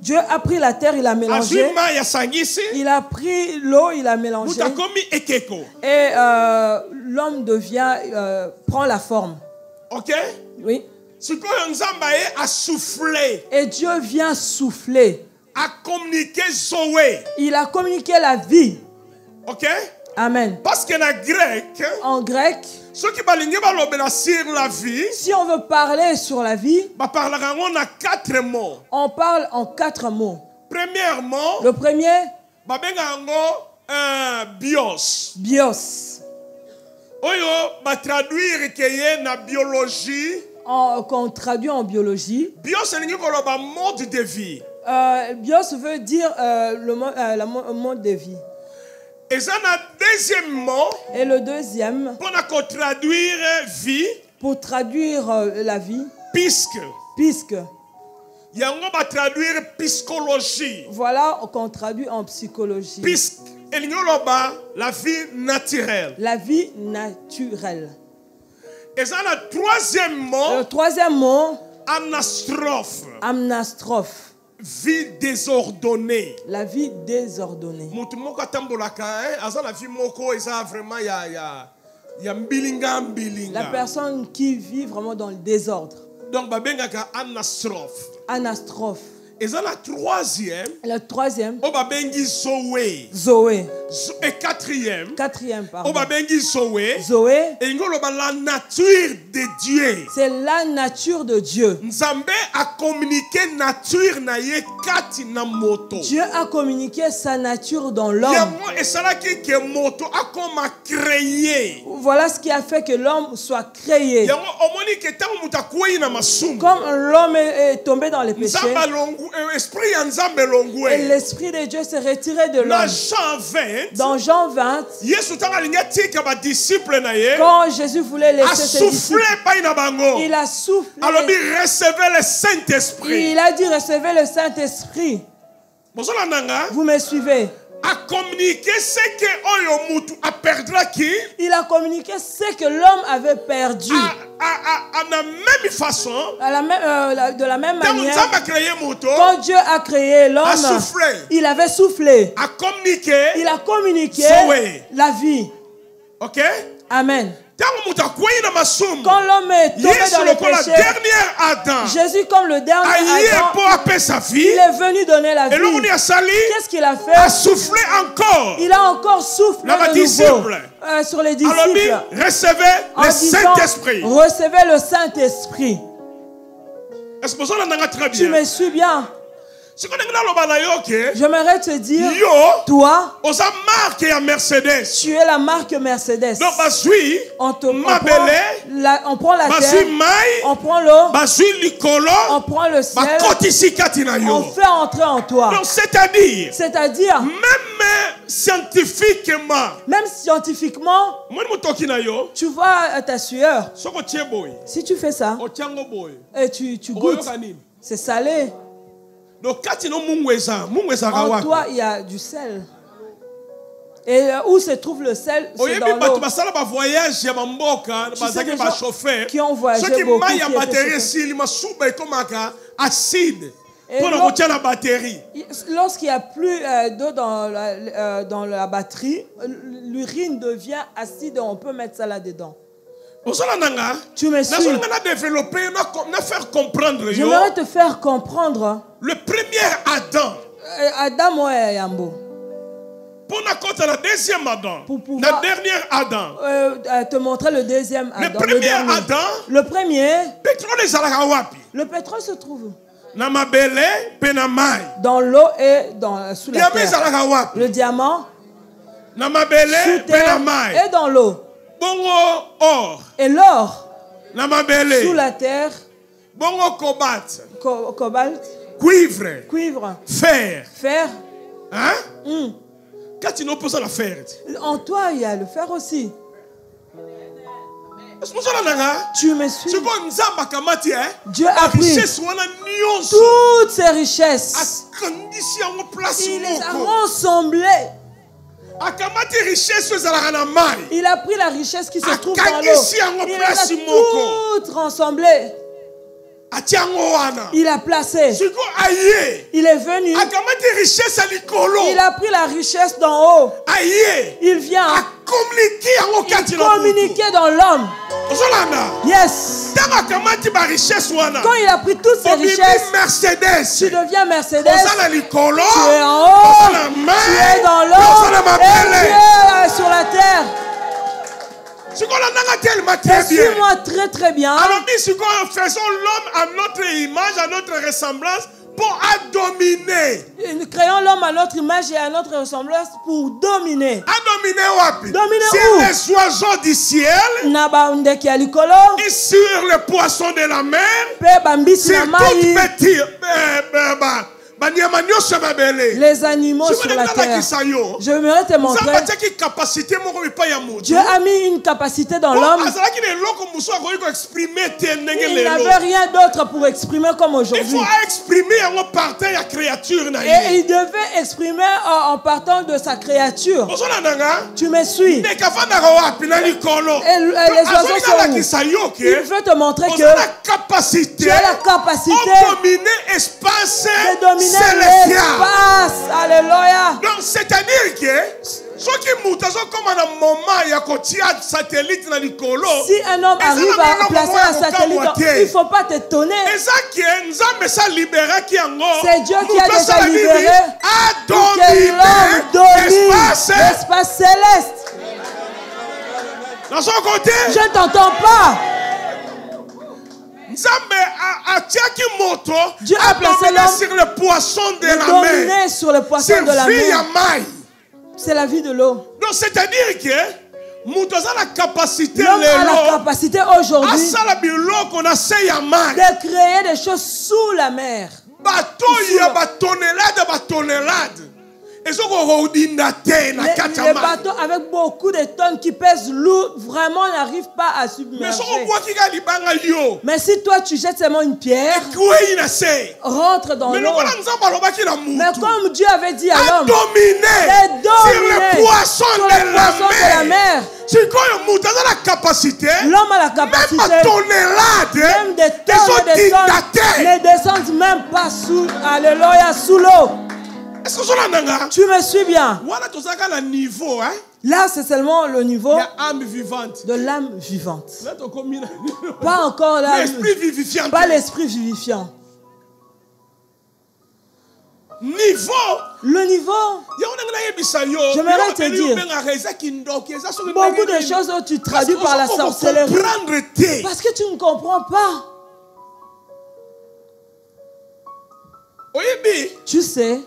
Dieu a pris la terre, il a mélangé. Il a pris l'eau, il a mélangé. Et l'homme devient, prend la forme. Ok? Oui. Et Dieu vient souffler. Il a communiqué la vie. Ok? Amen. Parce que en grec, si on veut parler sur la vie, on parle en 4 mots. Premièrement, le premier, bios. Bios. Biologie. Qu'on traduit en biologie. Bios, c'est le mode de vie. Bios veut dire le mode de vie. Et le deuxième, pour traduire vie, pour traduire la vie, puisque. Va traduire psychologie. Voilà qu'on traduit en psychologie. Puisque la vie naturelle. La vie naturelle. Et ça, le troisième mot, anastrophe. Anastrophe. Vie désordonnée. La vie désordonnée. La personne qui vit vraiment dans le désordre. Donc, anastrophe. Anastrophe. Et ça, le troisième. Zoé. Et quatrième, pardon. Zoé. Et la nature de Dieu. C'est la nature de Dieu. Nzambe a communiqué nature na ye kati na moto. Dieu a communiqué sa nature dans l'homme. Voilà ce qui a fait que l'homme soit créé. Comme l'homme est tombé dans les péchés, et l'esprit de Dieu s'est retiré de l'homme. Dans Jean 20, quand Jésus voulait laisser ses disciples, il a soufflé. Recevez le Saint-Esprit. Il a dit recevez le Saint-Esprit. Vous me suivez? A communiqué ce que Oyomutu a perdu qui. Il a communiqué ce que l'homme avait perdu. À la même façon. De la même manière. Quand Dieu a créé l'homme, il avait soufflé. Il a communiqué la vie. Ok? Amen. Quand l'homme est tombé dans le péché, Jésus, comme le dernier Adam, il est venu donner la vie. Qu'est-ce qu'il a fait? Il a encore soufflé de nouveau sur les disciples. Recevez le Saint-Esprit. Recevez le Saint-Esprit. Tu me suis bien? J'aimerais te dire, toi, tu es la marque Mercedes. Donc, on prend la terre, on prend l'eau, on prend le ciel, on fait entrer en toi. C'est-à-dire, même scientifiquement, tu vois ta sueur. Si tu fais ça, et tu goûtes, c'est salé. En toi, il y a du sel. Et où se trouve le sel? C'est dans l'eau. Tu sais, des gens qui ont voyagé beaucoup, lorsqu'il n'y a plus d'eau dans la batterie, l'urine devient acide et on peut mettre ça là-dedans. Tu me suis? J'aimerais te faire comprendre. Le premier Adam. Adam ouais Yambo. Pour la deuxième Adam. La dernière Adam. Te montrer le deuxième Adam. Le premier Adam. Le premier. Le pétrole se trouve dans l'eau et sous la terre. Le diamant sous terre et dans l'eau. Et l'or sous la terre. Cobalt. Cuivre. Fer. Hein? Quand tu n'as pas la fer. En toi, il y a le fer aussi. Tu me suis? Dieu a pris toutes ces richesses. Il les a rassemblées. Il a pris la richesse qui se trouve dans l'eau. Il a tout rassemblé. Il a placé. Il est venu. Il a pris la richesse d'en haut. Il vient communiquer dans l'homme. Yes. Quand il a pris toutes ces richesses, tu deviens Mercedes. Tu es en haut. Tu es dans l'eau. Et tu es sur la terre. Suis-moi très très bien. Alors, faisons l'homme à notre image, à notre ressemblance pour dominer. Nous créons l'homme à notre image et à notre ressemblance pour dominer. Dominer sur les oiseaux du ciel, et sur les poissons de la mer, sur toute petite les animaux sur la terre. Je voudrais te montrer. Dieu a mis une capacité dans l'homme. Il n'avait rien d'autre pour exprimer comme aujourd'hui. Et il devait exprimer en partant de sa créature. Tu me suis. Et les oiseaux sont où? Il veut te montrer que tu as la capacité de dominer l'espace. Alléluia. Donc, c'est-à-dire que si un homme arrive à placer un satellite, il ne faut pas t'étonner. C'est Dieu qui a déjà libéré pour que l'homme domine l'espace céleste. Je ne t'entends pas. Dieu a placé l'homme sur le poisson de la mer. Sur le poisson de la mer. C'est la vie de l'eau. Donc c'est-à-dire que l'homme a la capacité aujourd'hui de créer des choses sous la mer. Les bateaux avec beaucoup de tonnes qui pèsent lourd vraiment n'arrivent pas à submerger. Mais si toi tu jettes seulement une pierre, rentre dans l'eau. Mais comme Dieu avait dit à l'homme, de dominer sur les poissons de la mer. L'homme a la capacité, même des tonnes et des tonnes ne descendent même pas sous, alléluia, sous l'eau. Tu me suis bien? Là, c'est seulement le niveau de l'âme vivante. Pas encore l'âme, pas l'esprit vivifiant. Le niveau, j'aimerais te dire, beaucoup de choses où tu traduis par la sorcellerie parce que tu ne comprends pas. Tu sais,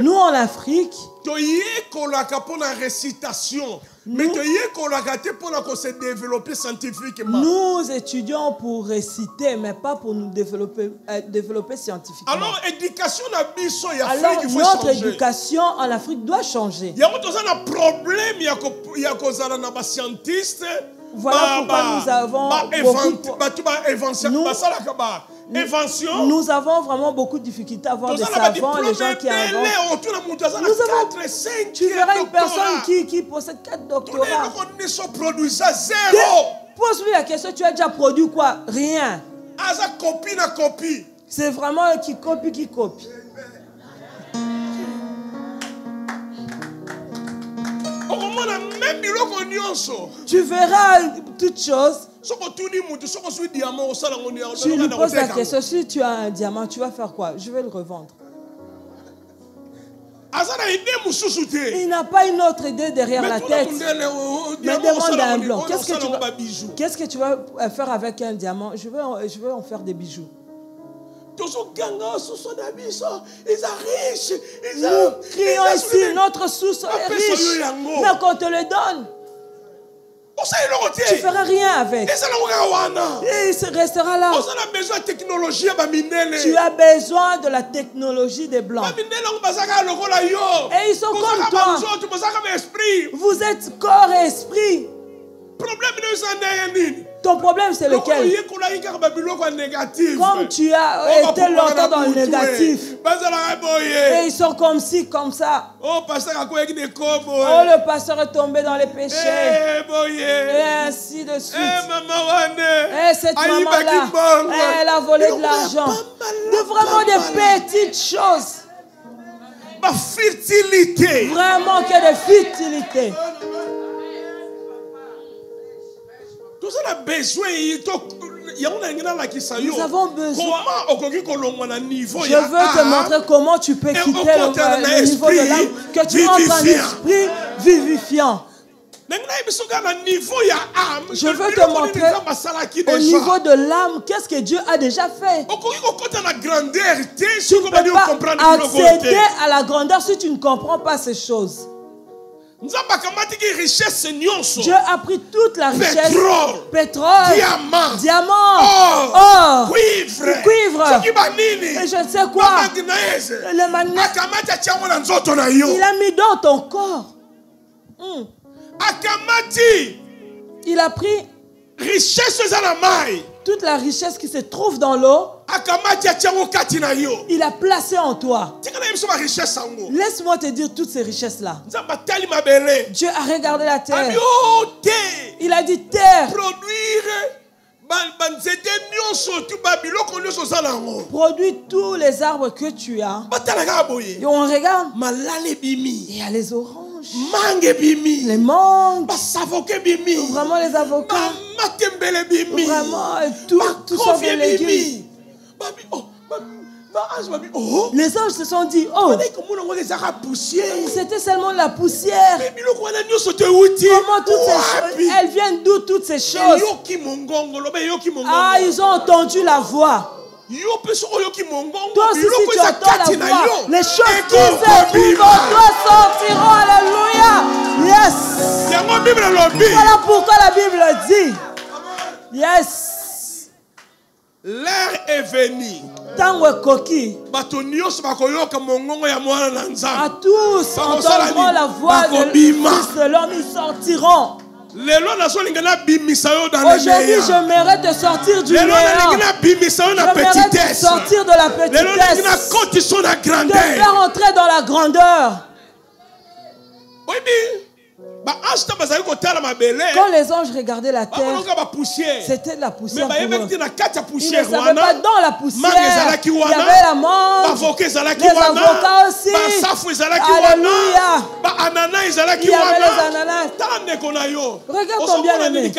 nous en Afrique, nous étudions pour réciter, mais pas pour nous développer scientifiquement. Alors notre éducation en Afrique doit changer. Voilà pourquoi nous avons nous avons vraiment beaucoup de difficultés à avoir des savants, les gens qui inventent. Tu verras une personne qui possède 4 doctorats. Pose-lui la question, tu as déjà produit quoi? Rien. C'est vraiment qui copie. Tu verras toutes choses. Tu lui poses la question, si tu as un diamant, tu vas faire quoi? Je vais le revendre. Il n'a pas une autre idée derrière la tête. Mais demande à un blanc, qu'est-ce que tu vas faire avec un diamant? Je vais en faire des bijoux. Nous crions ici, notre sous-sol est riche, mais qu'on te le donne, tu ne feras rien avec. Et il restera là. Tu as besoin de la technologie des Blancs. Et ils sont comme toi. Vous êtes corps et esprit. Ton problème, c'est lequel? Comme tu as été longtemps dans le négatif. Et ils sont comme ci, comme ça. Oh, le pasteur est tombé dans les péchés. Et ainsi de suite. Et cette maman-là, elle a volé de l'argent. Vraiment des petites choses. Vraiment que de futilité. Nous avons besoin. Je veux te montrer comment tu peux quitter le niveau de l'âme, que tu entres en esprit vivifiant. Je veux te montrer au niveau de l'âme qu'est-ce que Dieu a déjà fait. Tu ne peux pas accéder à la grandeur si tu ne comprends pas ces choses. Dieu a pris toute la richesse, pétrole, diamant, or, cuivre, et je ne sais quoi, le magnet, il a mis dans ton corps. Il a pris toute la richesse qui se trouve dans l'eau. Il a placé en toi. Laisse-moi te dire toutes ces richesses-là. Dieu a regardé la terre. Il a dit terre. Produis tous les arbres que tu as. Et on regarde. Il y a les oranges. Les mangues. Vraiment les avocats. Vraiment tout ça de légumes. Les anges se sont dit, oh, c'était seulement la poussière. Comment toutes ces choses, elles viennent d'où toutes ces choses? Ah, ils ont entendu la voix. Toi aussi, si tu entends la voix, les choses qui se trouvent en toi sortiront. Alléluia. Yes. Voilà pourquoi la Bible dit, yes. L'heure est venue. À tous entendront la voix de Fils de l'homme, ils sortiront. Aujourd'hui, j'aimerais te sortir du néant. J'aimerais te sortir de la petitesse. Te faire entrer dans la grandeur. Quand les anges regardaient la terre, c'était de la poussière pour eux. Ils ne savaient pas dans la poussière. Il y avait la mangue, les avocats aussi. Alléluia. Il y avait les ananas. Regarde ton bien-aimé.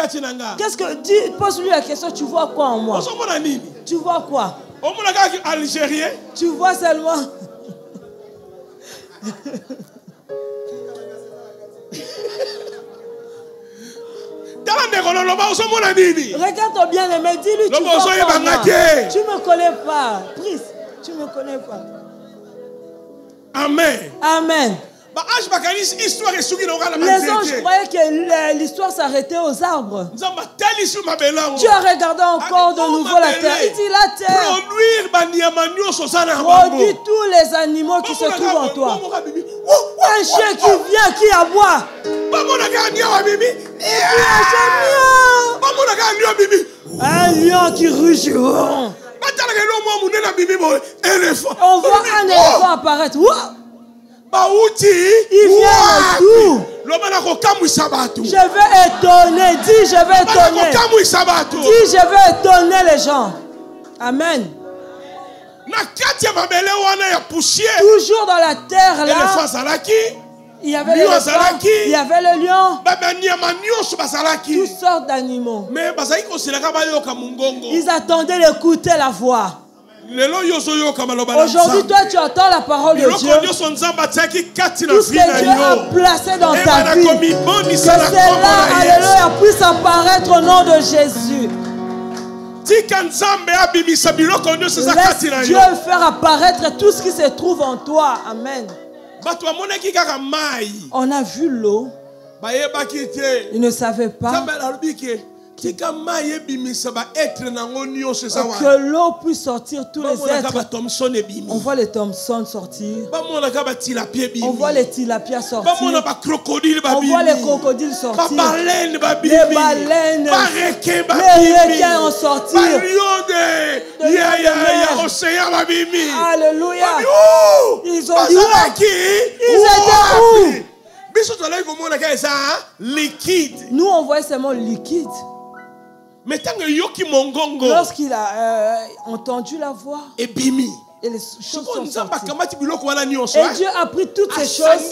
Qu'est-ce que dis, pose-lui la question, tu vois quoi en moi? Tu vois quoi? Tu vois seulement. Regarde ton bien-aimé, dis-lui tu vois pas moi. Tu ne me connais pas. Prise, tu ne me connais pas. Amen. Amen. Les anges croyaient que l'histoire s'arrêtait aux arbres. Dieu a regardé encore de nouveau la terre. Il dit la terre produit tous les animaux qui se trouvent en toi. Un chien qui vient, qui aboie. Un lion qui rugit. On voit un éléphant apparaître. Il vient tout. Je vais étonner. Dis, je vais étonner. Dis, je vais étonner les gens. Amen. Toujours dans la terre là, il y avait l'éléphant, il y avait le lion, toutes sortes d'animaux. Ils attendaient d'écouter la voix. Aujourd'hui, toi, tu entends la parole de Dieu. Tout ce que Dieu a placé dans ta vie, que cela, alléluia, puisse apparaître au nom de Jésus. Laisse Dieu faire apparaître tout ce qui se trouve en toi. Amen. On a vu l'eau. Ils ne savaient pas que l'eau puisse sortir tous les êtres. On voit les Thomson sortir. On voit les tilapias sortir. On voit les crocodiles sortir. Les baleines. Les requins en sortir. Alléluia. Ils ont dit où? Ils étaient où? Nous on voit seulement liquide. Lorsqu'il a entendu la voix, et les choses sont sorties. Et Dieu a pris toutes ces choses,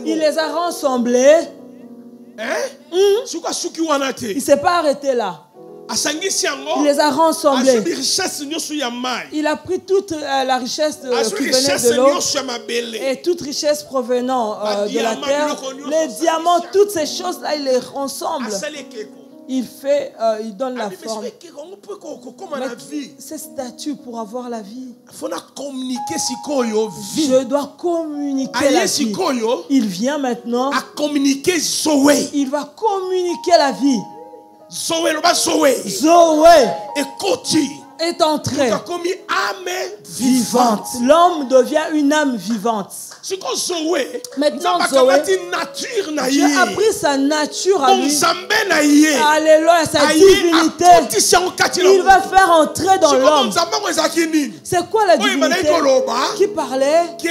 il les a rassemblées. Il ne s'est pas arrêté là. Il les a rassemblés. Il a pris toute la richesse qui venait de l'eau et toute richesse provenant de la terre. Les diamants, toutes ces choses-là, il les rassemble. Il donne la forme. Mais ces statues pour avoir la vie. Je dois communiquer la vie. Il vient maintenant. Il va communiquer la vie. Zoé est entré vivante. L'homme devient une âme vivante. Maintenant Zoé, Dieu a pris sa nature à lui. Alléluia, sa divinité. Il va faire entrer dans l'homme. C'est quoi la divinité qui parlait? Que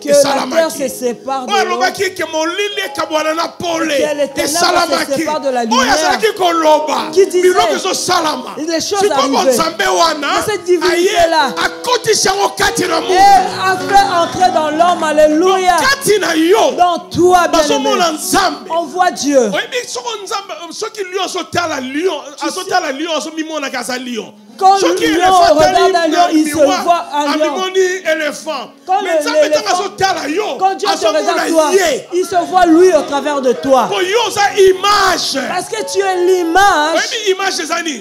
la terre se sépare de l'eau. Que les ténèbres se séparent de la lumière. Qui disait les choses arrivaient. Mais cette divinité-là a fait entrer dans l'homme. Alléluia. Dans toi, bien-aimé, on voit Dieu. Quand le lion regarde un lion, il se voit un lion. Quand Dieu te regarde toi, il se voit lui au travers de toi. Parce que tu es l'image.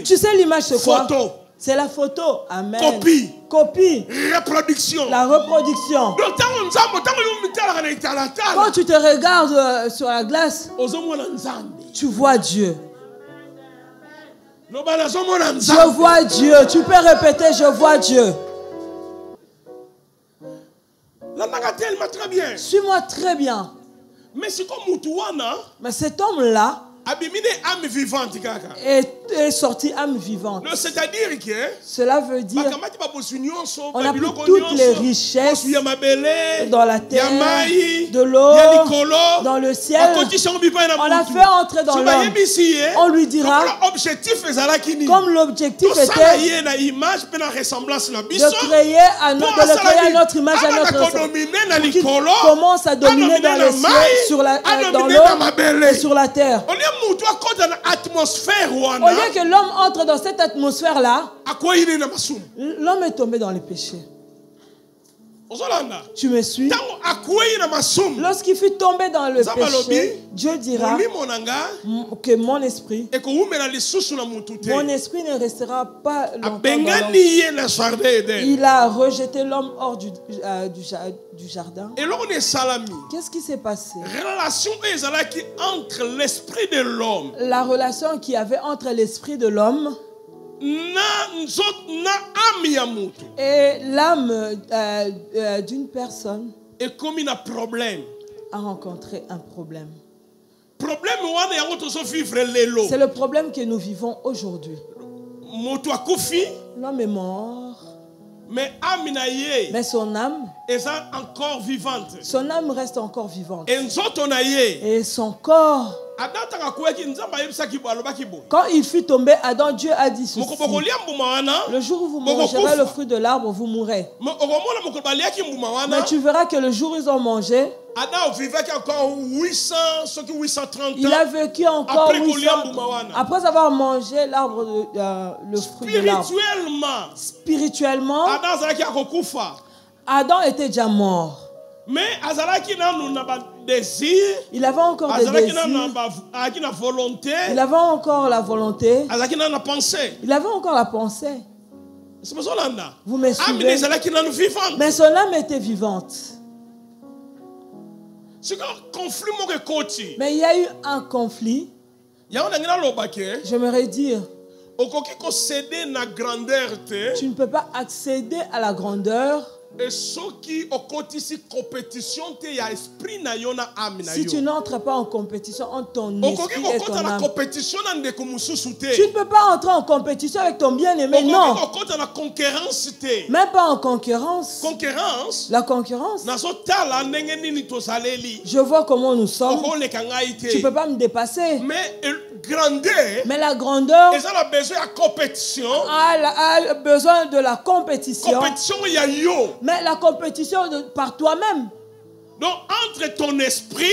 Tu sais l'image c'est quoi? C'est la photo. Amen. Copie. Reproduction. La reproduction. Quand tu te regardes sur la glace, tu vois Dieu. Je vois Dieu. Tu peux répéter, je vois Dieu. Suis-moi très bien. Mais cet homme-là est sorti âme vivante. C'est-à-dire que cela veut dire on a pris toutes les richesses dans la terre, de l'eau, dans le ciel. On a fait entrer dans l'homme. On lui dira, comme l'objectif était de le créer à notre image, à notre ressemblance, qui commence à dominer dans les cieux, dans l'eau et sur la terre. Au lieu que l'homme entre dans cette atmosphère-là, l'homme est tombé dans les péchés. Tu me suis? Lorsqu'il fut tombé dans le péché, Dieu dira que mon esprit ne restera pas longtemps dans l'homme. Il a rejeté l'homme hors du jardin. Qu'est-ce qui s'est passé? La relation qu'il y avait entre l'esprit de l'homme et l'âme d'une personne a rencontré un problème. C'est le problème que nous vivons aujourd'hui. L'homme est mort, mais son âme est encore vivante. Son âme reste encore vivante. Et son corps, quand il fut tombé, Adam, Dieu a dit ceci: le jour où vous mangerez le fruit de l'arbre, vous mourrez. Mais tu verras que le jour où ils ont mangé, il a vécu encore 800 après avoir mangé l'arbre, le fruit de l'arbre. Spirituellement, Adam était déjà mort. Mais il avait encore des désirs. Il avait encore la volonté. Il avait encore la pensée. Vous me suivez? Mais son âme était vivante. Mais il y a eu un conflit. J'aimerais dire, tu ne peux pas accéder à la grandeur si tu n'entres pas en compétition entre ton esprit et ton âme. Tu ne peux pas entrer en compétition avec ton bien-aimé, non. Même pas en concurrence. La concurrence. Je vois comment nous sommes. Tu ne peux pas me dépasser. Mais la grandeur a besoin de la compétition. Mais la compétition par toi-même. Donc entre ton esprit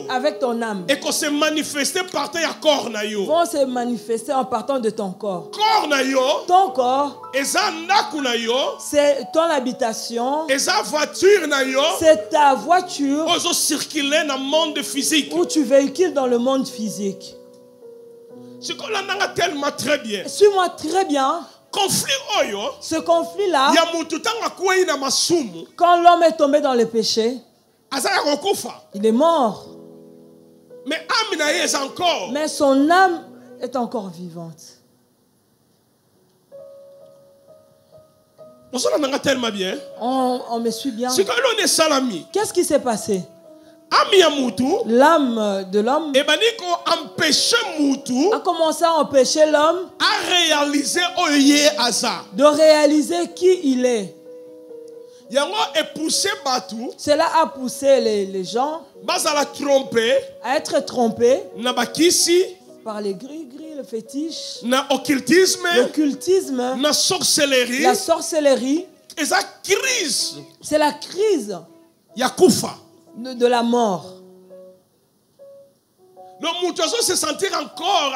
avec ton âme et qu'on se manifester par ton corps vont se manifester en partant de ton corps. Ton corps c'est ton habitation, c'est ta voiture où tu véhicules dans le monde physique. Suis-moi très bien. Ce conflit-là, quand l'homme est tombé dans le péché, il est mort. Mais son âme est encore vivante. On me suit bien. Qu'est-ce qui s'est passé? L'âme de l'homme a commencé à empêcher l'homme de réaliser qui il est. Cela a poussé les gens à être trompés par les gris-gris, le fétiche, l'occultisme, la sorcellerie. C'est la crise de la mort. Donc, nous se sentir encore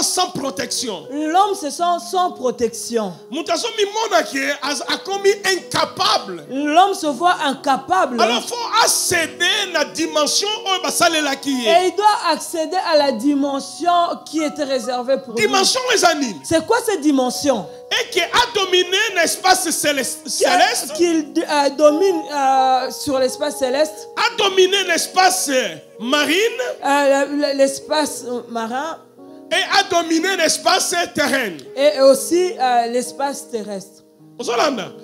sans protection. L'homme se sent sans protection. L'homme se voit incapable. Alors, il faut accéder à la dimension. Et il doit accéder à la dimension qui était réservée pour lui. C'est quoi cette dimension? Et qui a dominé l'espace céleste. Qu'il domine sur l'espace céleste. A dominé l'espace marine. L'espace marin. Et a dominé l'espace terrestre. Et aussi l'espace terrestre.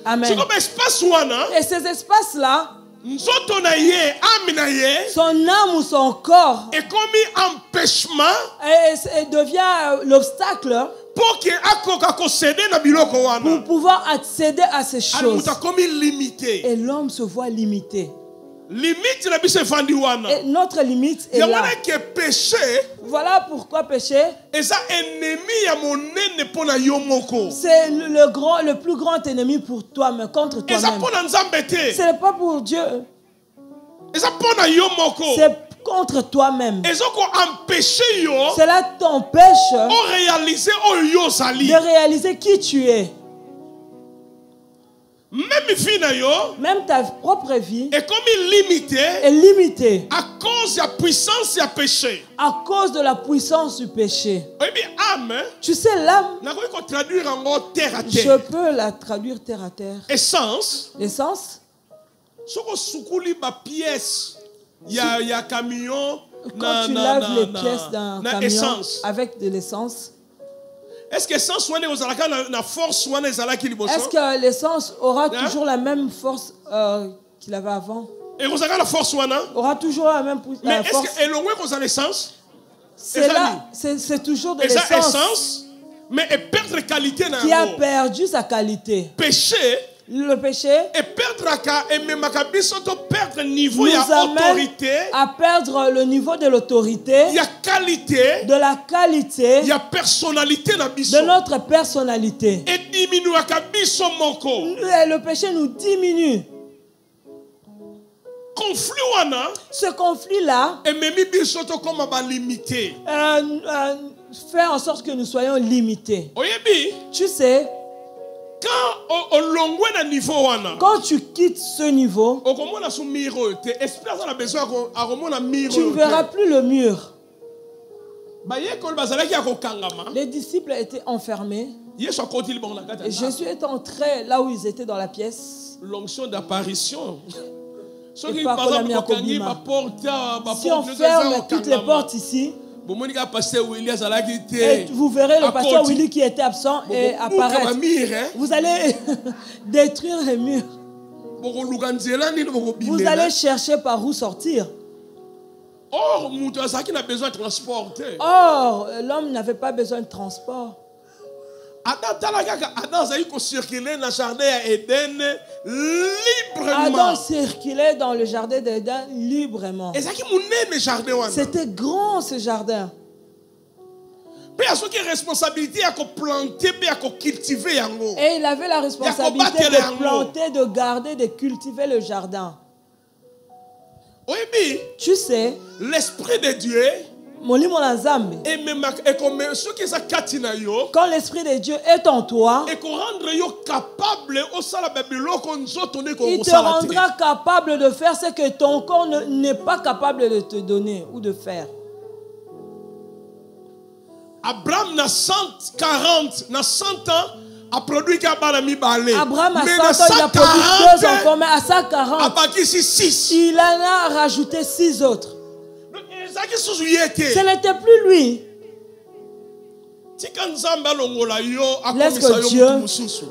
Amen. Et ces espaces-là, son âme ou son corps est commis empêchement et devient l'obstacle pour pouvoir accéder à ces choses. Et l'homme se voit limité. Et notre limite est là. Voilà pourquoi péché, c'est le plus grand ennemi pour toi, mais contre toi-même. Ce n'est pas pour Dieu. C'est contre toi-même. Cela t'empêche de réaliser qui tu es. Même ta propre vie est limitée à cause de la puissance du péché. À cause de la puissance du péché. Tu sais, l'âme, je peux la traduire terre à terre. Essence. Quand tu laves les pièces d'un camion avec de l'essence, est-ce que l'essence aura toujours la même force qu'il avait avant? Aura toujours la même force. Mais est-ce que l'essence? C'est toujours de l'essence. Mais elle perd la qualité. Qui a perdu sa qualité. Le péché nous niveau autorité, à perdre le niveau de l'autorité, de la qualité, de notre personnalité. Et le péché nous diminue. Ce conflit-là fait en sorte que nous soyons limités. Tu sais, quand tu quittes ce niveau, tu ne verras plus le mur. Les disciples étaient enfermés. Et Jésus est entré là où ils étaient dans la pièce. L'onction d'apparition. Si on ferme toutes les portes ici, et vous verrez le pasteur Willy qui était absent et apparaître. Vous allez détruire les murs. Vous allez chercher par où sortir. Or, l'homme n'avait pas besoin de transport. Adam circulait dans le jardin d'Éden librement. C'était grand ce jardin. Et il avait la responsabilité de planter, de garder, de cultiver le jardin. Tu sais, l'esprit de Dieu, quand l'esprit de Dieu est en toi, il te rendra capable de faire ce que ton corps n'est pas capable de te donner ou de faire. Abraham n'a 140, n'a 100 ans, a produit Abraham à 100 ans, il a produit 2 enfants, mais à 140, il en a rajouté 6 autres. Ce n'était plus lui. Laisse que Dieu,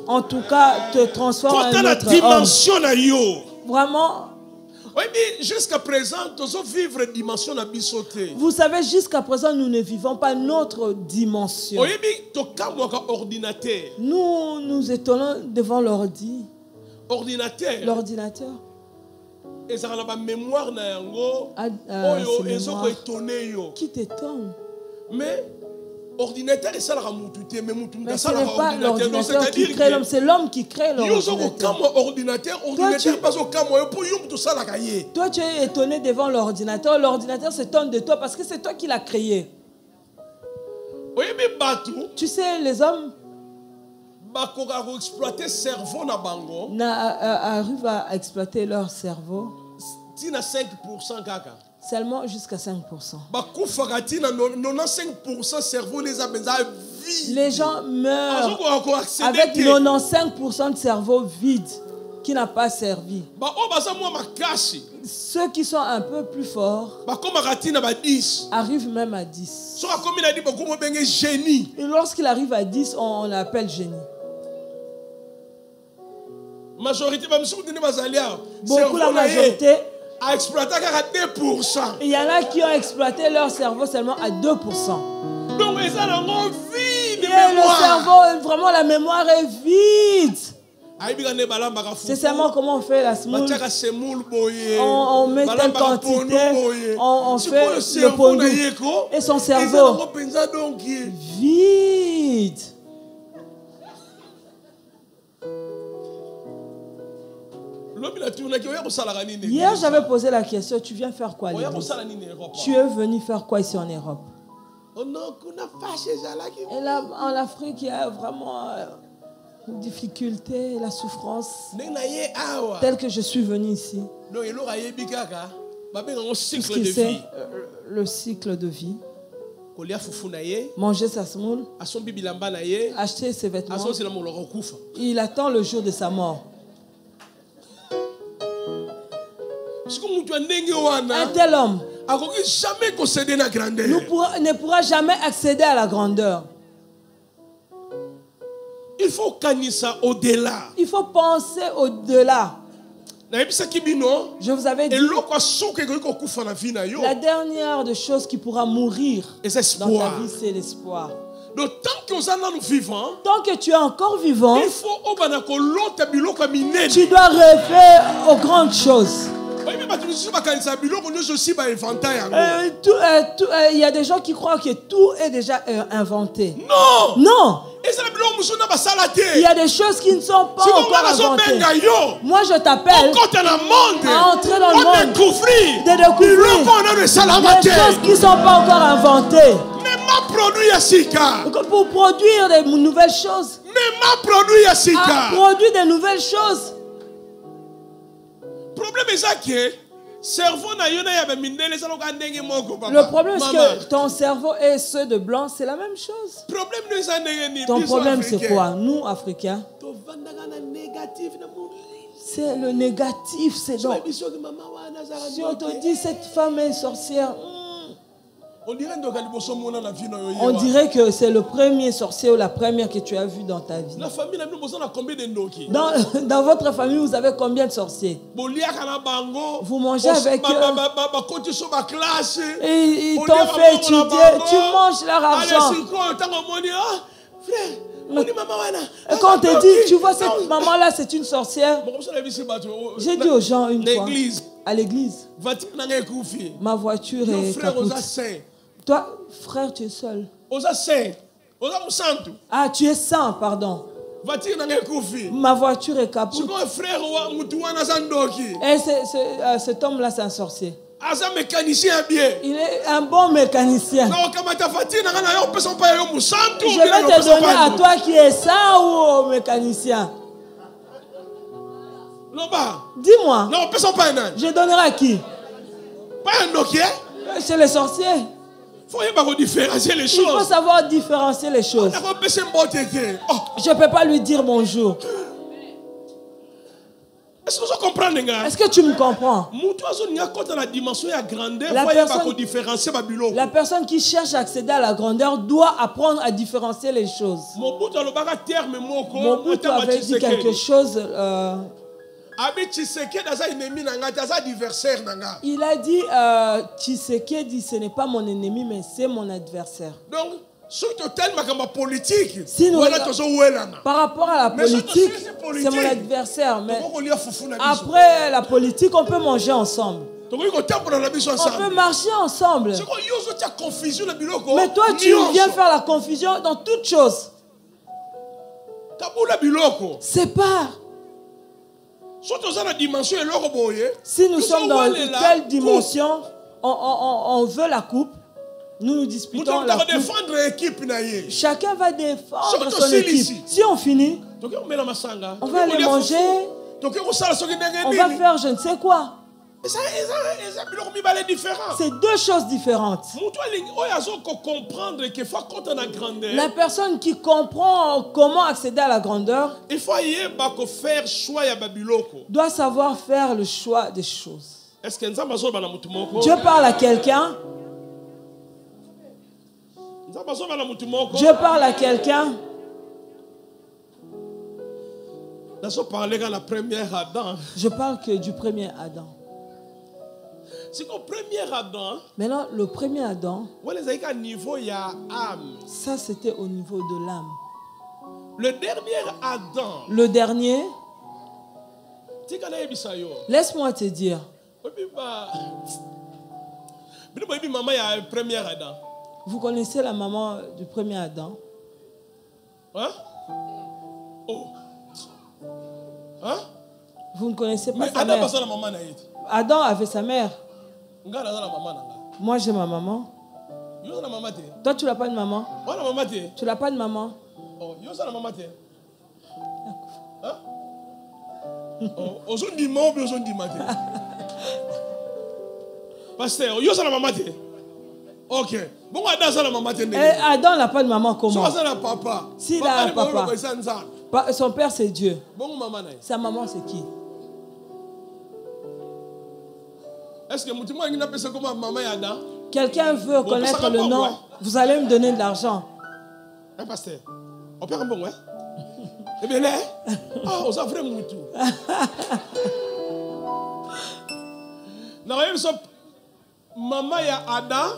en tout cas, te transforme en un autre homme. Vraiment. Jusqu'à présent, vous savez, jusqu'à présent, nous ne vivons pas notre dimension. Nous nous étonnons devant l'ordinateur. Qui t'étonne? Mais ordinateur et ça la mais ce n'est pas l'ordinateur qui crée l'homme, c'est l'homme qui crée l'ordinateur. Toi tu es étonné devant l'ordinateur. L'ordinateur s'étonne de toi parce que c'est toi qui l'as créé. Tu sais, les hommes arrivent à exploiter leur cerveau seulement jusqu'à 5%. Les gens meurent avec 95% de cerveau vide qui n'a pas servi. Ceux qui sont un peu plus forts arrivent même à 10. Et lorsqu'il arrive à 10, on l'appelle génie. Beaucoup, la majorité, il y en a qui ont exploité leur cerveau seulement à 2%. Donc, et le cerveau, vraiment, la mémoire est vide. C'est seulement comment on fait la semoule. On met telle quantité, on fait le pondu. Et son cerveau, vide. Hier, j'avais posé la question, tu viens faire quoi? Tu es venu faire quoi ici en Europe? Et là, en Afrique, il y a vraiment une difficulté, la souffrance, telle que je suis venu ici. Tout ce qu'il sait, le cycle de vie. Manger sa semoule, acheter ses vêtements. Il attend le jour de sa mort. Un tel homme ne pourra jamais accéder à la grandeur. Il faut canisa au-delà. Il faut penser au-delà. Je vous avais dit, la dernière des choses qui pourra mourir dans ta vie, c'est l'espoir. Donc, tant que tu es encore vivant, tu dois rêver aux grandes choses. Il y a des gens qui croient que tout est déjà inventé. Non! Non! Il y a des choses qui ne sont pas encore inventées. Moi, je t'appelle à entrer dans le monde, de découvrir des choses qui ne sont pas encore inventées. Pour produire de nouvelles choses. Produire de nouvelles choses. Le problème est que ton cerveau et ceux de blanc, c'est la même chose. Ton problème c'est quoi? Nous, Africains, C'est le négatif, c'est donc. Si on te dit cette femme est sorcière, on dirait que c'est le premier sorcier ou la première que tu as vu dans ta vie. Dans votre famille, vous avez combien de sorciers? Vous mangez avec eux. Et ils t'ont fait étudier. Tu manges leur argent. Et quand on te dit, tu vois cette maman-là, c'est une sorcière. J'ai dit aux gens une fois, à l'église, ma voiture est capote. Toi, frère, tu es seul. Ah, tu es saint, pardon. Ma voiture est capote. Et cet homme-là, c'est un sorcier. Il est un bon mécanicien. Je vais te donner à toi qui es saint ou au mécanicien. Dis-moi. Je donnerai à qui? Chez les sorciers. Il faut savoir différencier les choses. Je ne peux pas lui dire bonjour. Est-ce que tu me comprends? La personne qui cherche à accéder à la grandeur doit apprendre à différencier les choses. Mobutu avait dit quelque chose. Il a dit, Tshisekedi, ce n'est pas mon ennemi, mais c'est mon adversaire. Donc, si nous par rapport à la politique, c'est mon adversaire. Mais après la politique, on peut manger ensemble. On peut marcher ensemble. Mais toi, tu viens faire la confusion dans toutes choses. Sépare. Si nous sommes dans une telle dimension, on veut la coupe, nous disputons la coupe. Chacun va défendre son équipe. Si on finit, on va aller manger, on va faire je ne sais quoi. C'est deux choses différentes. La personne qui comprend comment accéder à la grandeur doit savoir faire le choix des choses. Dieu parle à quelqu'un. Dieu parle à quelqu'un. Je parle que du premier Adam. Maintenant, le premier Adam, ça c'était au niveau de l'âme. Le dernier Adam, le dernier, laisse-moi te dire. Vous connaissez la maman du premier Adam? Hein? Oh. Hein? Vous ne connaissez pas sa mère? Adam avait sa mère. Moi j'ai ma maman. Toi tu n'as pas de maman? Tu n'as pas de maman? Pasteur, ok. Adam n'a pas de maman comment? S'il a un papa. Son père c'est Dieu. Sa maman c'est qui? Est-ce que quelqu'un veut connaître le nom? Vous allez me donner de l'argent. Pasteur, on peut un bon, ouais? Eh bien, là, on s'en ferait mon tour.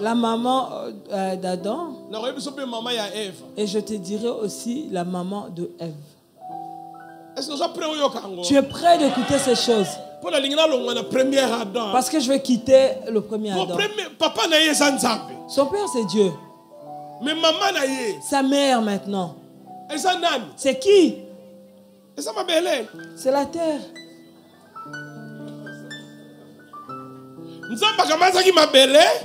La maman d'Adam. Et je te dirai aussi la maman de Ève. Tu es prêt d'écouter ces choses? Parce que je vais quitter le premier Adam. Son père c'est Dieu. Mais maman sa mère maintenant. C'est qui? C'est la terre.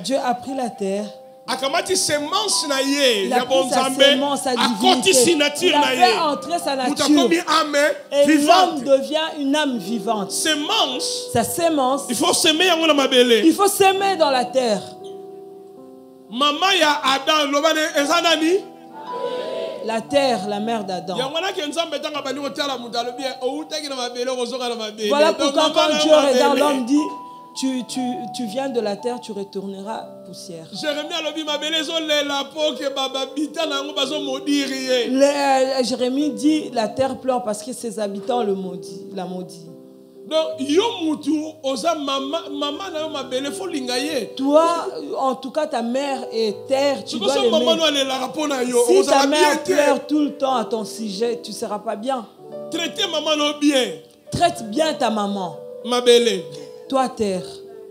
Dieu a pris la terre. Il a pris sa semence à divinité. Il a fait entrer sa nature. Et l'homme devient une âme vivante. Sa semence, il faut s'aimer dans la La terre, la mère d'Adam. Voilà pourquoi quand Dieu regarde l'homme, dit, tu viens de la terre, tu retourneras poussière. Jérémie dit, la terre pleure parce que ses habitants la maudit. Toi, en tout cas, ta mère est terre, tu dois l'aimer. Si ta mère pleure tout le temps à ton sujet, tu ne seras pas bien. Traite bien ta maman. Toi, terre.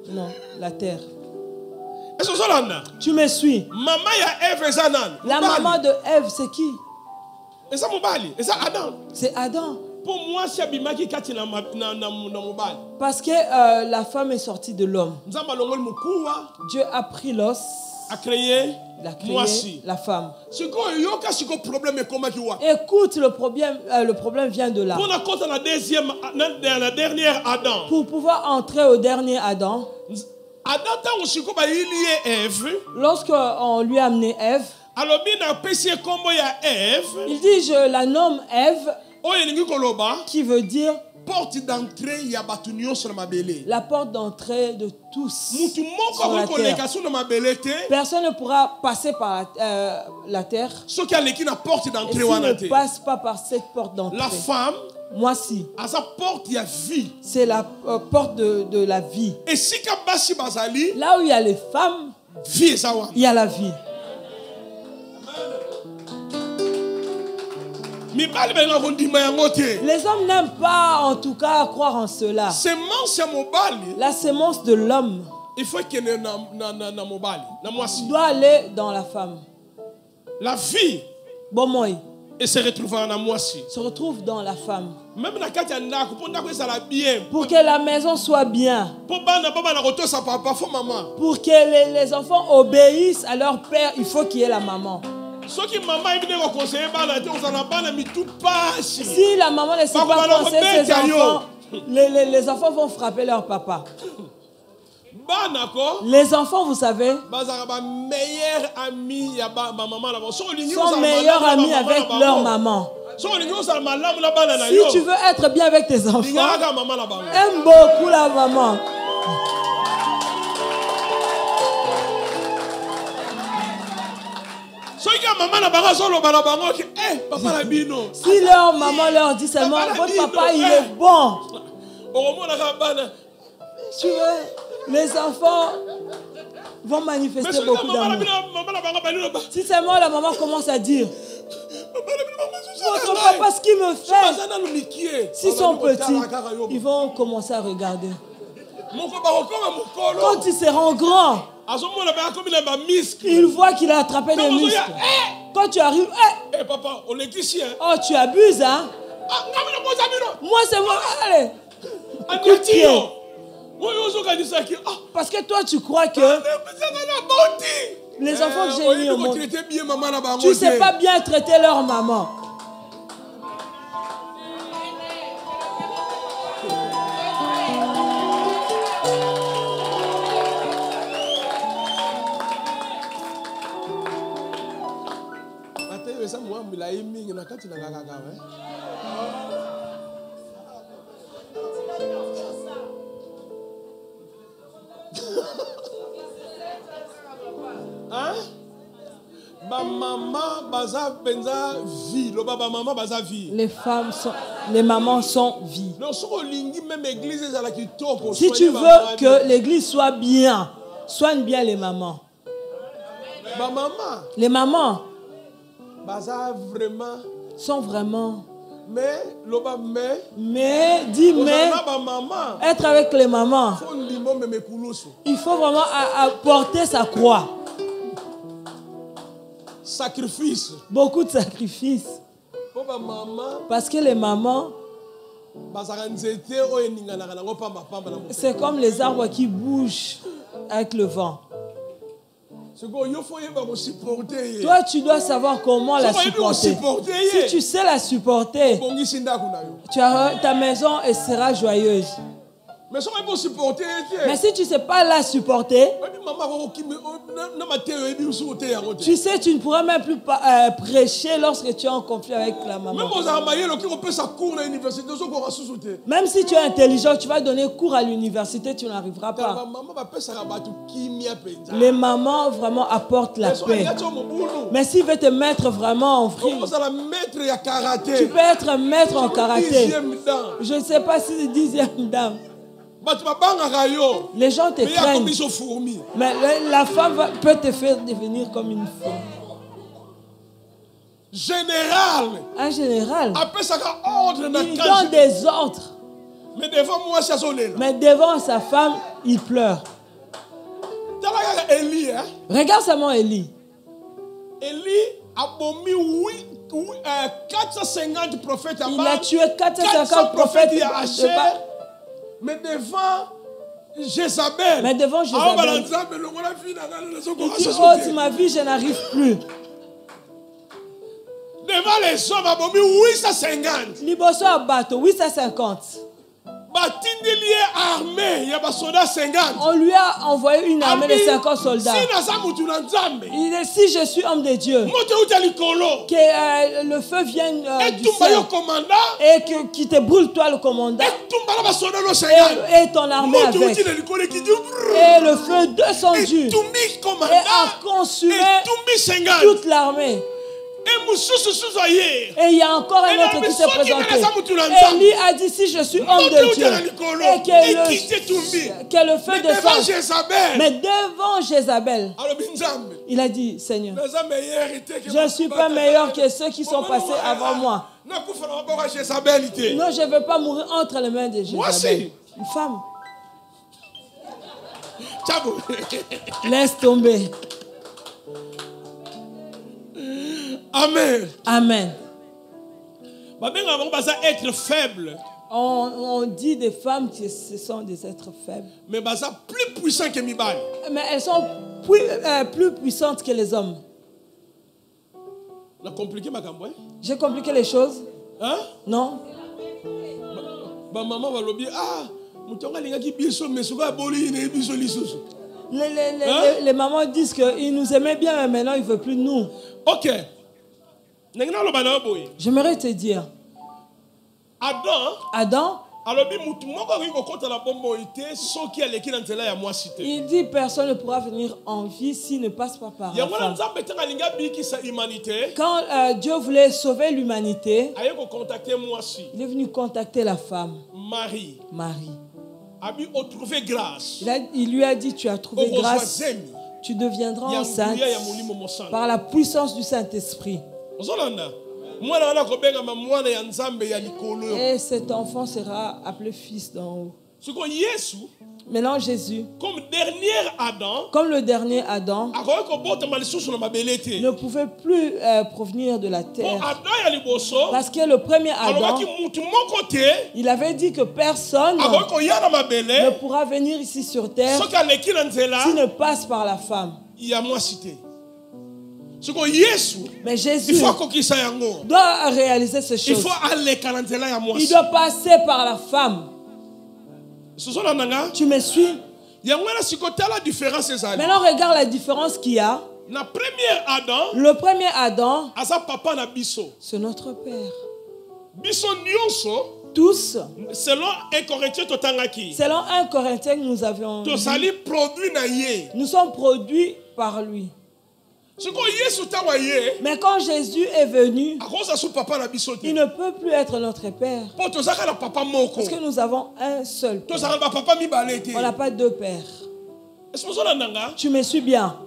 Non, la terre. Tu me suis. La maman de Ève, c'est qui? C'est Adam. Parce que la femme est sortie de l'homme. Dieu a pris l'os. A créé la femme. Écoute, le problème vient de là. Pour pouvoir entrer au dernier Adam, lorsqu'on lui a amené Ève, il dit, je la nomme Ève, qui veut dire porte d'entrée, il y a la porte d'entrée de tous sur la terre. Personne ne pourra passer par la terre et s'il ne passe pas par cette porte d'entrée. La femme, moi si, à sa porte il y a vie. C'est la porte de la vie. Et si là où il y a les femmes, il y a la vie. Les hommes n'aiment pas, en tout cas, croire en cela. La sémence de l'homme doit aller dans la femme. La vie et se retrouve dans la femme. Pour que la maison soit bien. Pour que les enfants obéissent à leur père, il faut qu'il y ait la maman. Si la maman ne sait pas conseiller ses enfants, les enfants vont frapper leur papa. Les enfants, vous savez, sont meilleurs amis avec leur maman. Si tu veux être bien avec tes enfants, aime beaucoup la maman. Si leur maman leur dit seulement, votre papa il est bon. Tu vois, les enfants vont manifester beaucoup d'amour. Si seulement la maman commence à dire, votre papa, ce qu'il me fait, s'ils sont petits, ils vont commencer à regarder. Quand ils seront grands, il voit qu'il a attrapé des muscles. Quand tu arrives, papa, on est ici. Oh, tu abuses, hein? Moi, c'est moi. Allez. Parce que toi, tu crois que les enfants que j'ai mis au monde, tu ne sais pas bien traiter leur maman. Les mamans sont vie. Si tu veux que l'église soit bien, soigne bien les mamans. Les mamans sont vraiment. Mais être avec les mamans, il faut vraiment apporter sa croix. Sacrifice. Beaucoup de sacrifices. Parce que les mamans, c'est comme les arbres qui bougent avec le vent. Toi, tu dois savoir comment la supporter. Si tu sais la supporter, ta maison sera joyeuse. Mais si tu ne sais pas la supporter, tu sais, tu ne pourras même plus prêcher lorsque tu es en conflit avec la maman. Même si tu es intelligent, tu vas donner cours à l'université, tu n'arriveras pas. Les mamans vraiment apportent la paix. Mais s'il veut te mettre vraiment en vrille, tu peux être maître en karaté. Je ne sais pas si c'est 10e dame. Les gens te craignent. Mais la femme peut te faire devenir comme une fourmi. Un général, il donne des ordres. Mais devant sa femme, il pleure. Regarde seulement Élie. Il a tué 450 prophètes. Mais devant Jézabel, il dit, oh, ma vie, je n'arrive plus. Devant les hommes, 850. Liboso à bateau, 850. On lui a envoyé une armée de 50 soldats. Il dit, si je suis homme de Dieu, que le feu vienne du ciel et qui te brûle toi le commandant et ton armée avec. Et le feu descendu et a consumé toute l'armée. Et il y a encore un autre qui s'est présenté. Élie a dit, si je suis homme de Dieu et que le feu descend, mais devant Jézabel, il a dit, Seigneur, je ne suis pas meilleur que ceux qui sont passés avant moi. Non, je ne veux pas mourir entre les mains de Jézabel. Une femme. Laisse tomber. Amen. Amen. Être faible. On dit des femmes que ce sont des êtres faibles. Mais plus puissants que Mibali. Mais elles sont plus puissantes que les hommes. J'ai compliqué les choses. Hein? Non. Maman va le dire, les mamans disent qu'ils nous aimaient bien, mais maintenant ils ne veulent plus de nous. Ok. J'aimerais te dire. Adam. Il dit personne ne pourra venir en vie s'il ne passe pas par la femme. Quand Dieu voulait sauver l'humanité, il est venu contacter la femme. Marie. Il lui a dit, tu as trouvé grâce. Tu deviendras enceinte par la puissance du Saint-Esprit. Et cet enfant sera appelé fils d'en haut. Maintenant Jésus, comme le dernier Adam, ne pouvait plus provenir de la terre. Parce que le premier Adam, il avait dit que personne ne pourra venir ici sur terre s'il ne passe par la femme. Mais Jésus doit réaliser ces choses. Il doit passer par la femme. Tu me suis? Maintenant regarde la différence qu'il y a. Le premier Adam, c'est notre Père. Tous, selon 1 Corinthiens que nous avions dit, nous sommes produits par lui. Mais quand Jésus est venu, il ne peut plus être notre Père. Parce que nous avons un seul Père. On n'a pas deux pères. Tu me suis bien?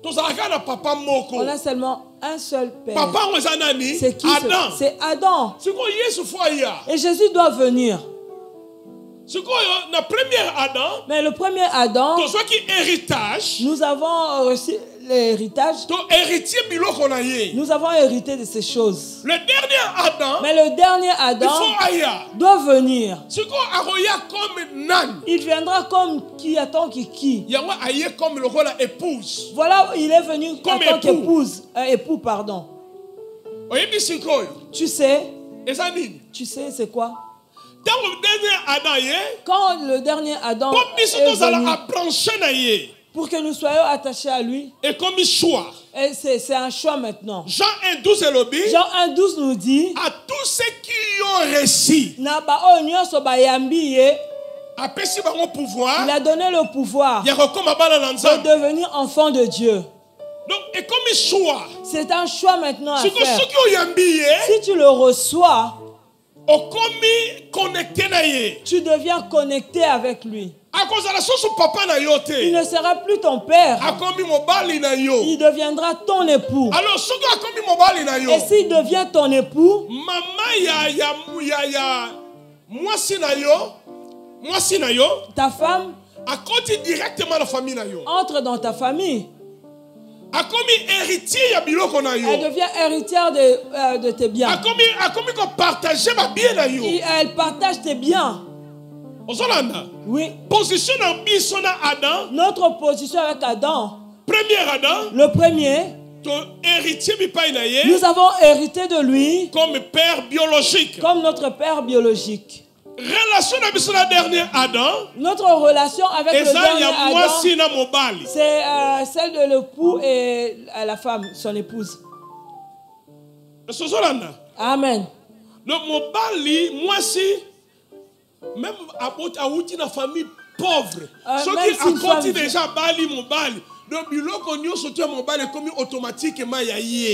On a seulement un seul Père. C'est qui? C'est Adam. Et Jésus doit venir. Mais le premier Adam, nous avons reçu l'héritage. Nous avons hérité de ces choses. Mais le dernier Adam doit venir. Il viendra comme qui attend qui. Voilà, il est venu en tant qu'épouse. Époux, pardon. Tu sais c'est quoi? Quand le dernier Adam est venu, pour que nous soyons attachés à lui, et c'est un choix maintenant. Jean 1,12 Jean 1,12 nous dit, à tous ceux qui ont réussi, il a donné le pouvoir de devenir enfant de Dieu. Donc, et comme choix, c'est un choix maintenant à faire. Si tu le reçois, tu deviens connecté avec lui. Il ne sera plus ton père. Il deviendra ton épout. Et s'il devient ton époux, ta femme entre dans ta famille. Elle devient héritière de tes biens. Elle partage tes biens. Oui. Notre position avec Adam. Le premier. Nous avons hérité de lui comme père biologique. Comme notre père biologique. Notre relation avec le dernier Adam, c'est celle de l'époux et la femme, son épouse. Amen. Le mobali, moi si, même à une famille pauvre, ceux qui accordent déjà bali mobali.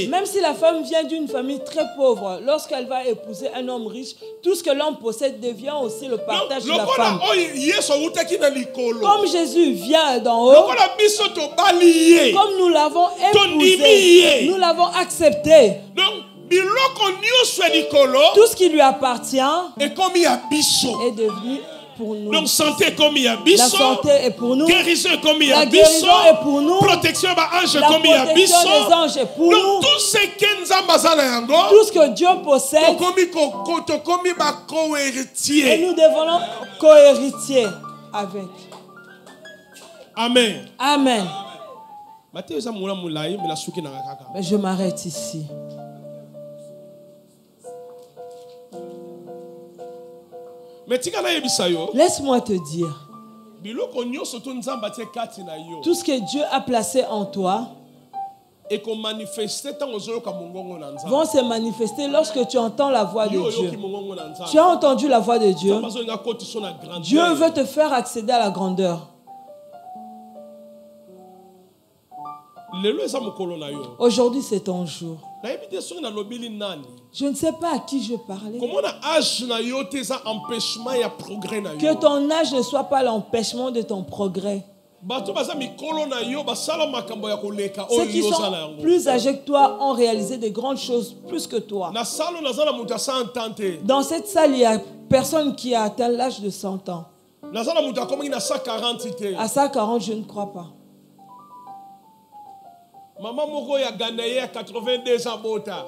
Même si la femme vient d'une famille très pauvre, lorsqu'elle va épouser un homme riche, tout ce que l'homme possède devient aussi le partage de la femme. Comme Jésus vient d'en haut, comme nous l'avons épousé, nous l'avons accepté. Tout ce qui lui appartient est devenu pour nous. Donc santé comme il y a biso, la santé est pour nous. Guérison comme il y a biso, est pour nous. Protection ange comme il y a biso. Les anges est pour nous. Tout ce que Dieu possède, et nous devenons co-héritiers avec. Amen. Amen. Mais je m'arrête ici. Laisse-moi te dire, tout ce que Dieu a placé en toi vont se manifester lorsque tu entends la voix de Dieu. Tu as entendu la voix de Dieu. Dieu veut te faire accéder à la grandeur. Aujourd'hui, c'est ton jour. Je ne sais pas à qui je parlais. Que ton âge ne soit pas l'empêchement de ton progrès. Ceux qui sont plus âgés que toi ont réalisé de grandes choses plus que toi. Dans cette salle, il y a personne qui a atteint l'âge de 100 ans. À 140, je ne crois pas.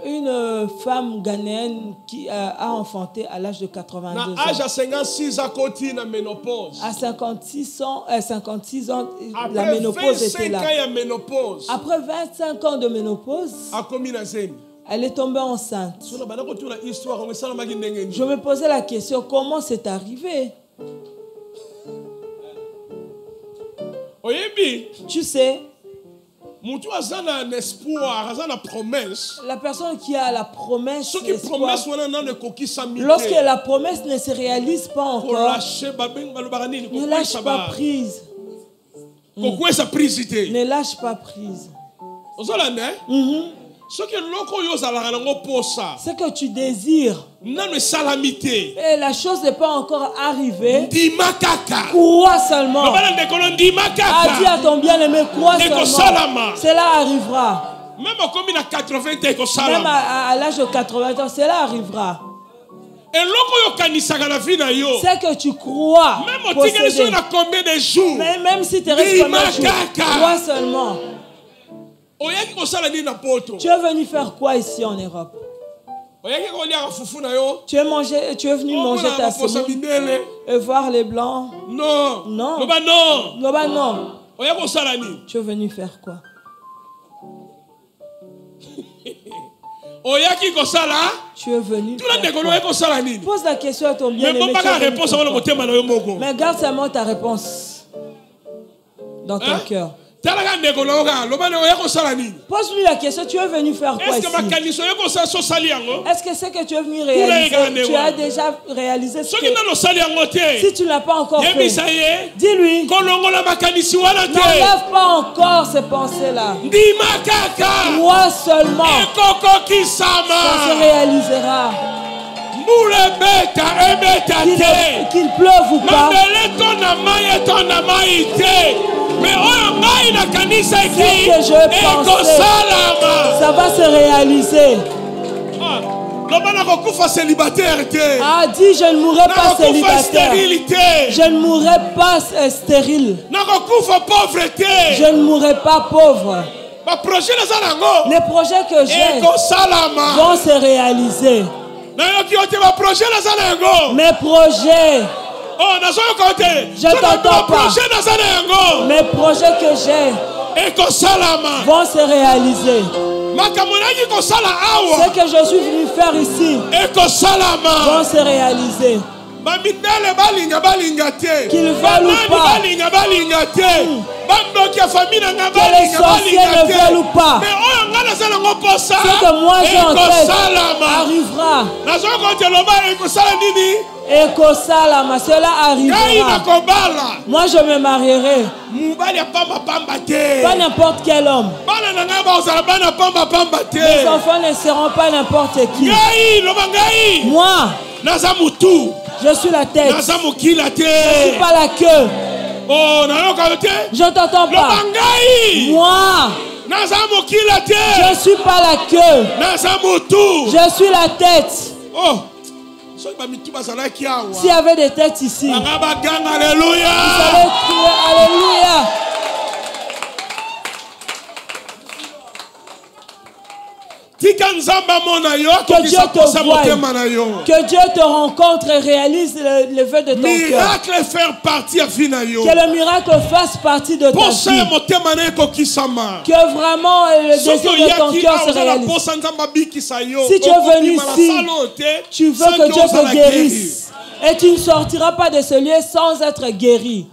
Une femme ghanéenne qui a enfanté à l'âge de 82 ans. À 56 ans, la ménopause était là. Après 25 ans de ménopause, elle est tombée enceinte. Je me posais la question, comment c'est arrivé? Tu sais, la personne qui a la promesse, lorsque la promesse ne se réalise pas encore, ne lâche pas prise. Ne lâche pas prise. Ce que tu désires et la chose n'est pas encore arrivée, crois seulement. Dis à ton bien-aimé, crois seulement. Cela arrivera. Même à l'âge de 80 ans, cela arrivera. C'est que tu crois posséder. Même si tu restes comme un jour, crois seulement. Tu es venu faire quoi ici en Europe? Tu es venu manger ta semoule et voir les blancs? Non. Non. Non. Tu es venu faire quoi? Tu es venu. Pose la question à ton bien-aimé. Mais garde seulement ta réponse dans ton cœur. Pose-lui la question, tu es venu faire quoi ici? Est-ce que c'est que tu es venu réaliser? Tu as déjà réalisé ce que... Si tu ne l'as pas encore fait, dis-lui, n'enlève pas encore ces pensées-là. Moi seulement, ça se réalisera. Qu'il pleuve ou pas, ce que je pensais, ça va se réaliser. Ah, dis, je ne mourrai pas célibataire. Je ne mourrai pas stérile. Je ne mourrai pas pauvre. Les projets que j'ai vont se réaliser. Mes projets, je ne t'entends pas. Mes projets que j'ai vont se réaliser. Ce que je suis venu faire ici vont se réaliser. Qu'ils veulent ou pas, que les sorciers ne veulent ou pas, ce que moi j'ai en tête arrivera. Ekosalama, cela arrivera. Moi je me marierai. Pas n'importe quel homme. Mes enfants ne seront pas n'importe qui. Moi, je suis la tête. Je ne suis pas la queue. Je ne t'entends pas. Moi, je ne suis pas la queue. Je suis la tête. S'il y avait des têtes ici, vous allez crier Alléluia. Que Dieu te voie, que Dieu te rencontre et réalise le vœu de ton cœur. Que le miracle fasse partie de ta vie. Que vraiment le désir de ton cœur se réalise. Si tu es venu ici, tu veux que Dieu te guérisse. Et tu ne sortiras pas de ce lieu sans être guéri.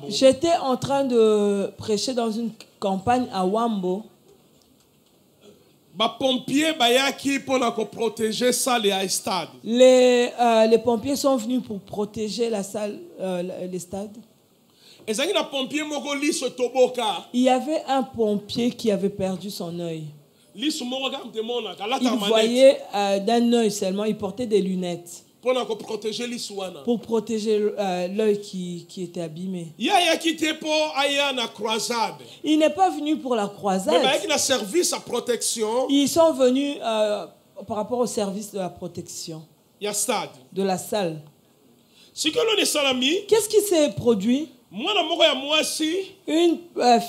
J'étais en train de prêcher dans une campagne à Wambo. Les pompiers sont venus pour protéger la salle, les stades. Il y avait un pompier qui avait perdu son œil. Il voyait d'un œil seulement, il portait des lunettes. Pour protéger l'œil qui était abîmé. Il n'est pas venu pour la croisade. Ils sont venus par rapport au service de la protection de la salle. Qu'est-ce qui s'est produit? Une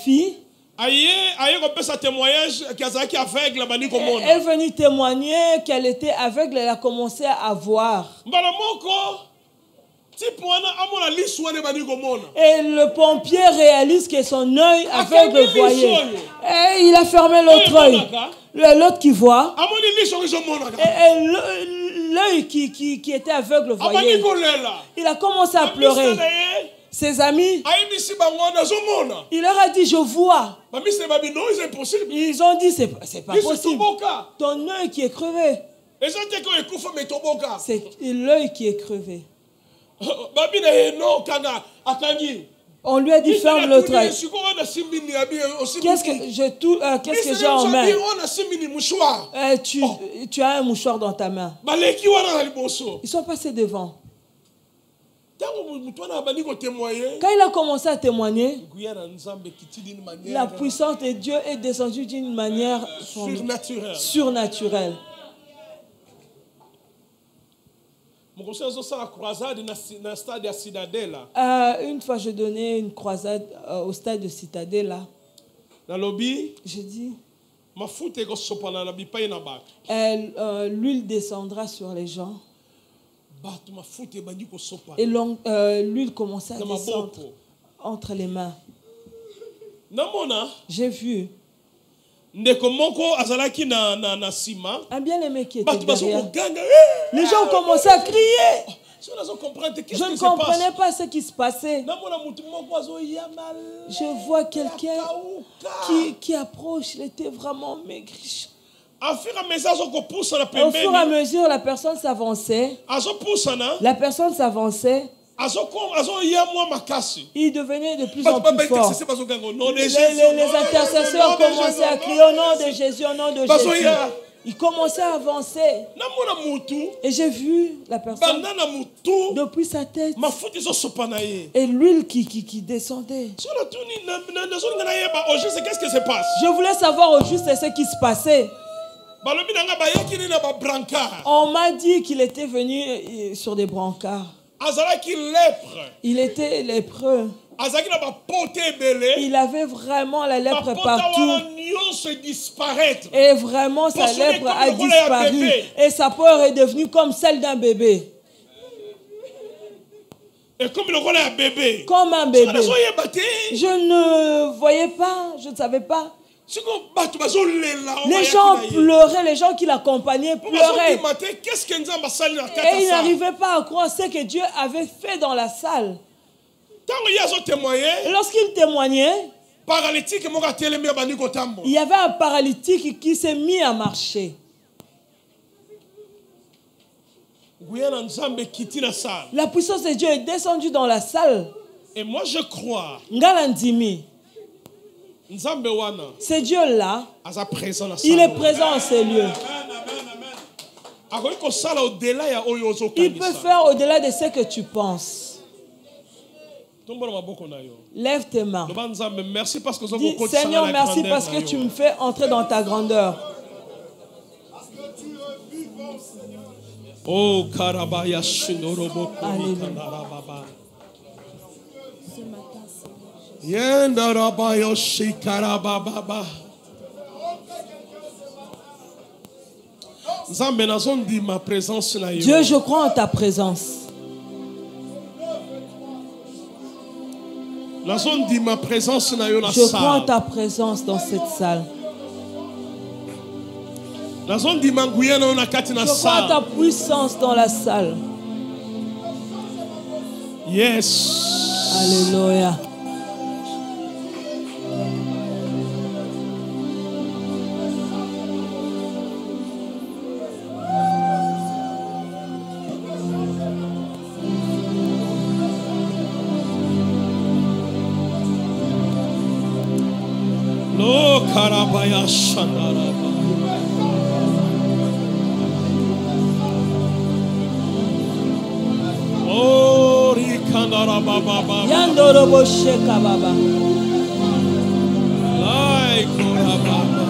fille est venue témoigner qu'elle était aveugle, elle a commencé à voir. Et le pompier réalise que son œil aveugle voyait. Et il a fermé l'autre œil. L'autre qui voit. Et l'œil qui était aveugle voyait. Il a commencé à pleurer. Ses amis, il leur a dit, je vois. Ils ont dit, c'est pas possible. Ton œil qui est crevé. C'est l'œil qui est crevé. On lui a dit, ferme l'autre œil. Qu'est-ce que j'ai en main? Tu as un mouchoir dans ta main. Ils sont passés devant. Quand il a commencé à témoigner, la puissance de Dieu est descendue d'une manière surnaturelle. Une fois, je donnais une croisade au stade de Citadella. J'ai dit, l'huile descendra sur les gens. Et l'huile commençait à descendre entre les mains. J'ai vu un bien-aimé qui était derrière. Les gens ont commencé à crier. Je ne comprenais pas ce qui se passait. Je vois quelqu'un qui approche. Il était vraiment maigrichon. Au fur et à mesure, la personne s'avançait. La personne s'avançait. Il devenait de plus en plus fort. Les intercesseurs commençaient à crier au nom de Jésus, au nom de Jésus. Il commençait à avancer. Et j'ai vu la personne depuis sa tête. Et l'huile qui descendait. Je voulais savoir au juste ce qui se passait. On m'a dit qu'il était venu sur des brancards. Il était lépreux. Il avait vraiment la lèpre partout. Et vraiment sa lèpre a disparu. Et sa peau est devenue comme celle d'un bébé. Comme un bébé. Je ne voyais pas, je ne savais pas. Les gens pleuraient, les gens qui l'accompagnaient pleuraient. Et ils n'arrivaient pas à croire ce que Dieu avait fait dans la salle. Et lorsqu'il témoignait, il y avait un paralytique qui s'est mis à marcher. La puissance de Dieu est descendue dans la salle. Et moi je crois. Ce Dieu-là, il est présent en ces lieux. Il peut faire au-delà de ce que tu penses. Lève tes mains. Dis, Seigneur, merci parce que tu me fais entrer dans ta grandeur. Oh, Karabaya Shindorobo. Dieu, je crois en ta présence. Je crois en ta présence dans cette salle. Je crois en ta puissance dans la salle. Yes. Alléluia. Karabaya Shandaraba. Oh, Rikandaraba Baba. Yandorobo Sheka Baba. Like Koraba.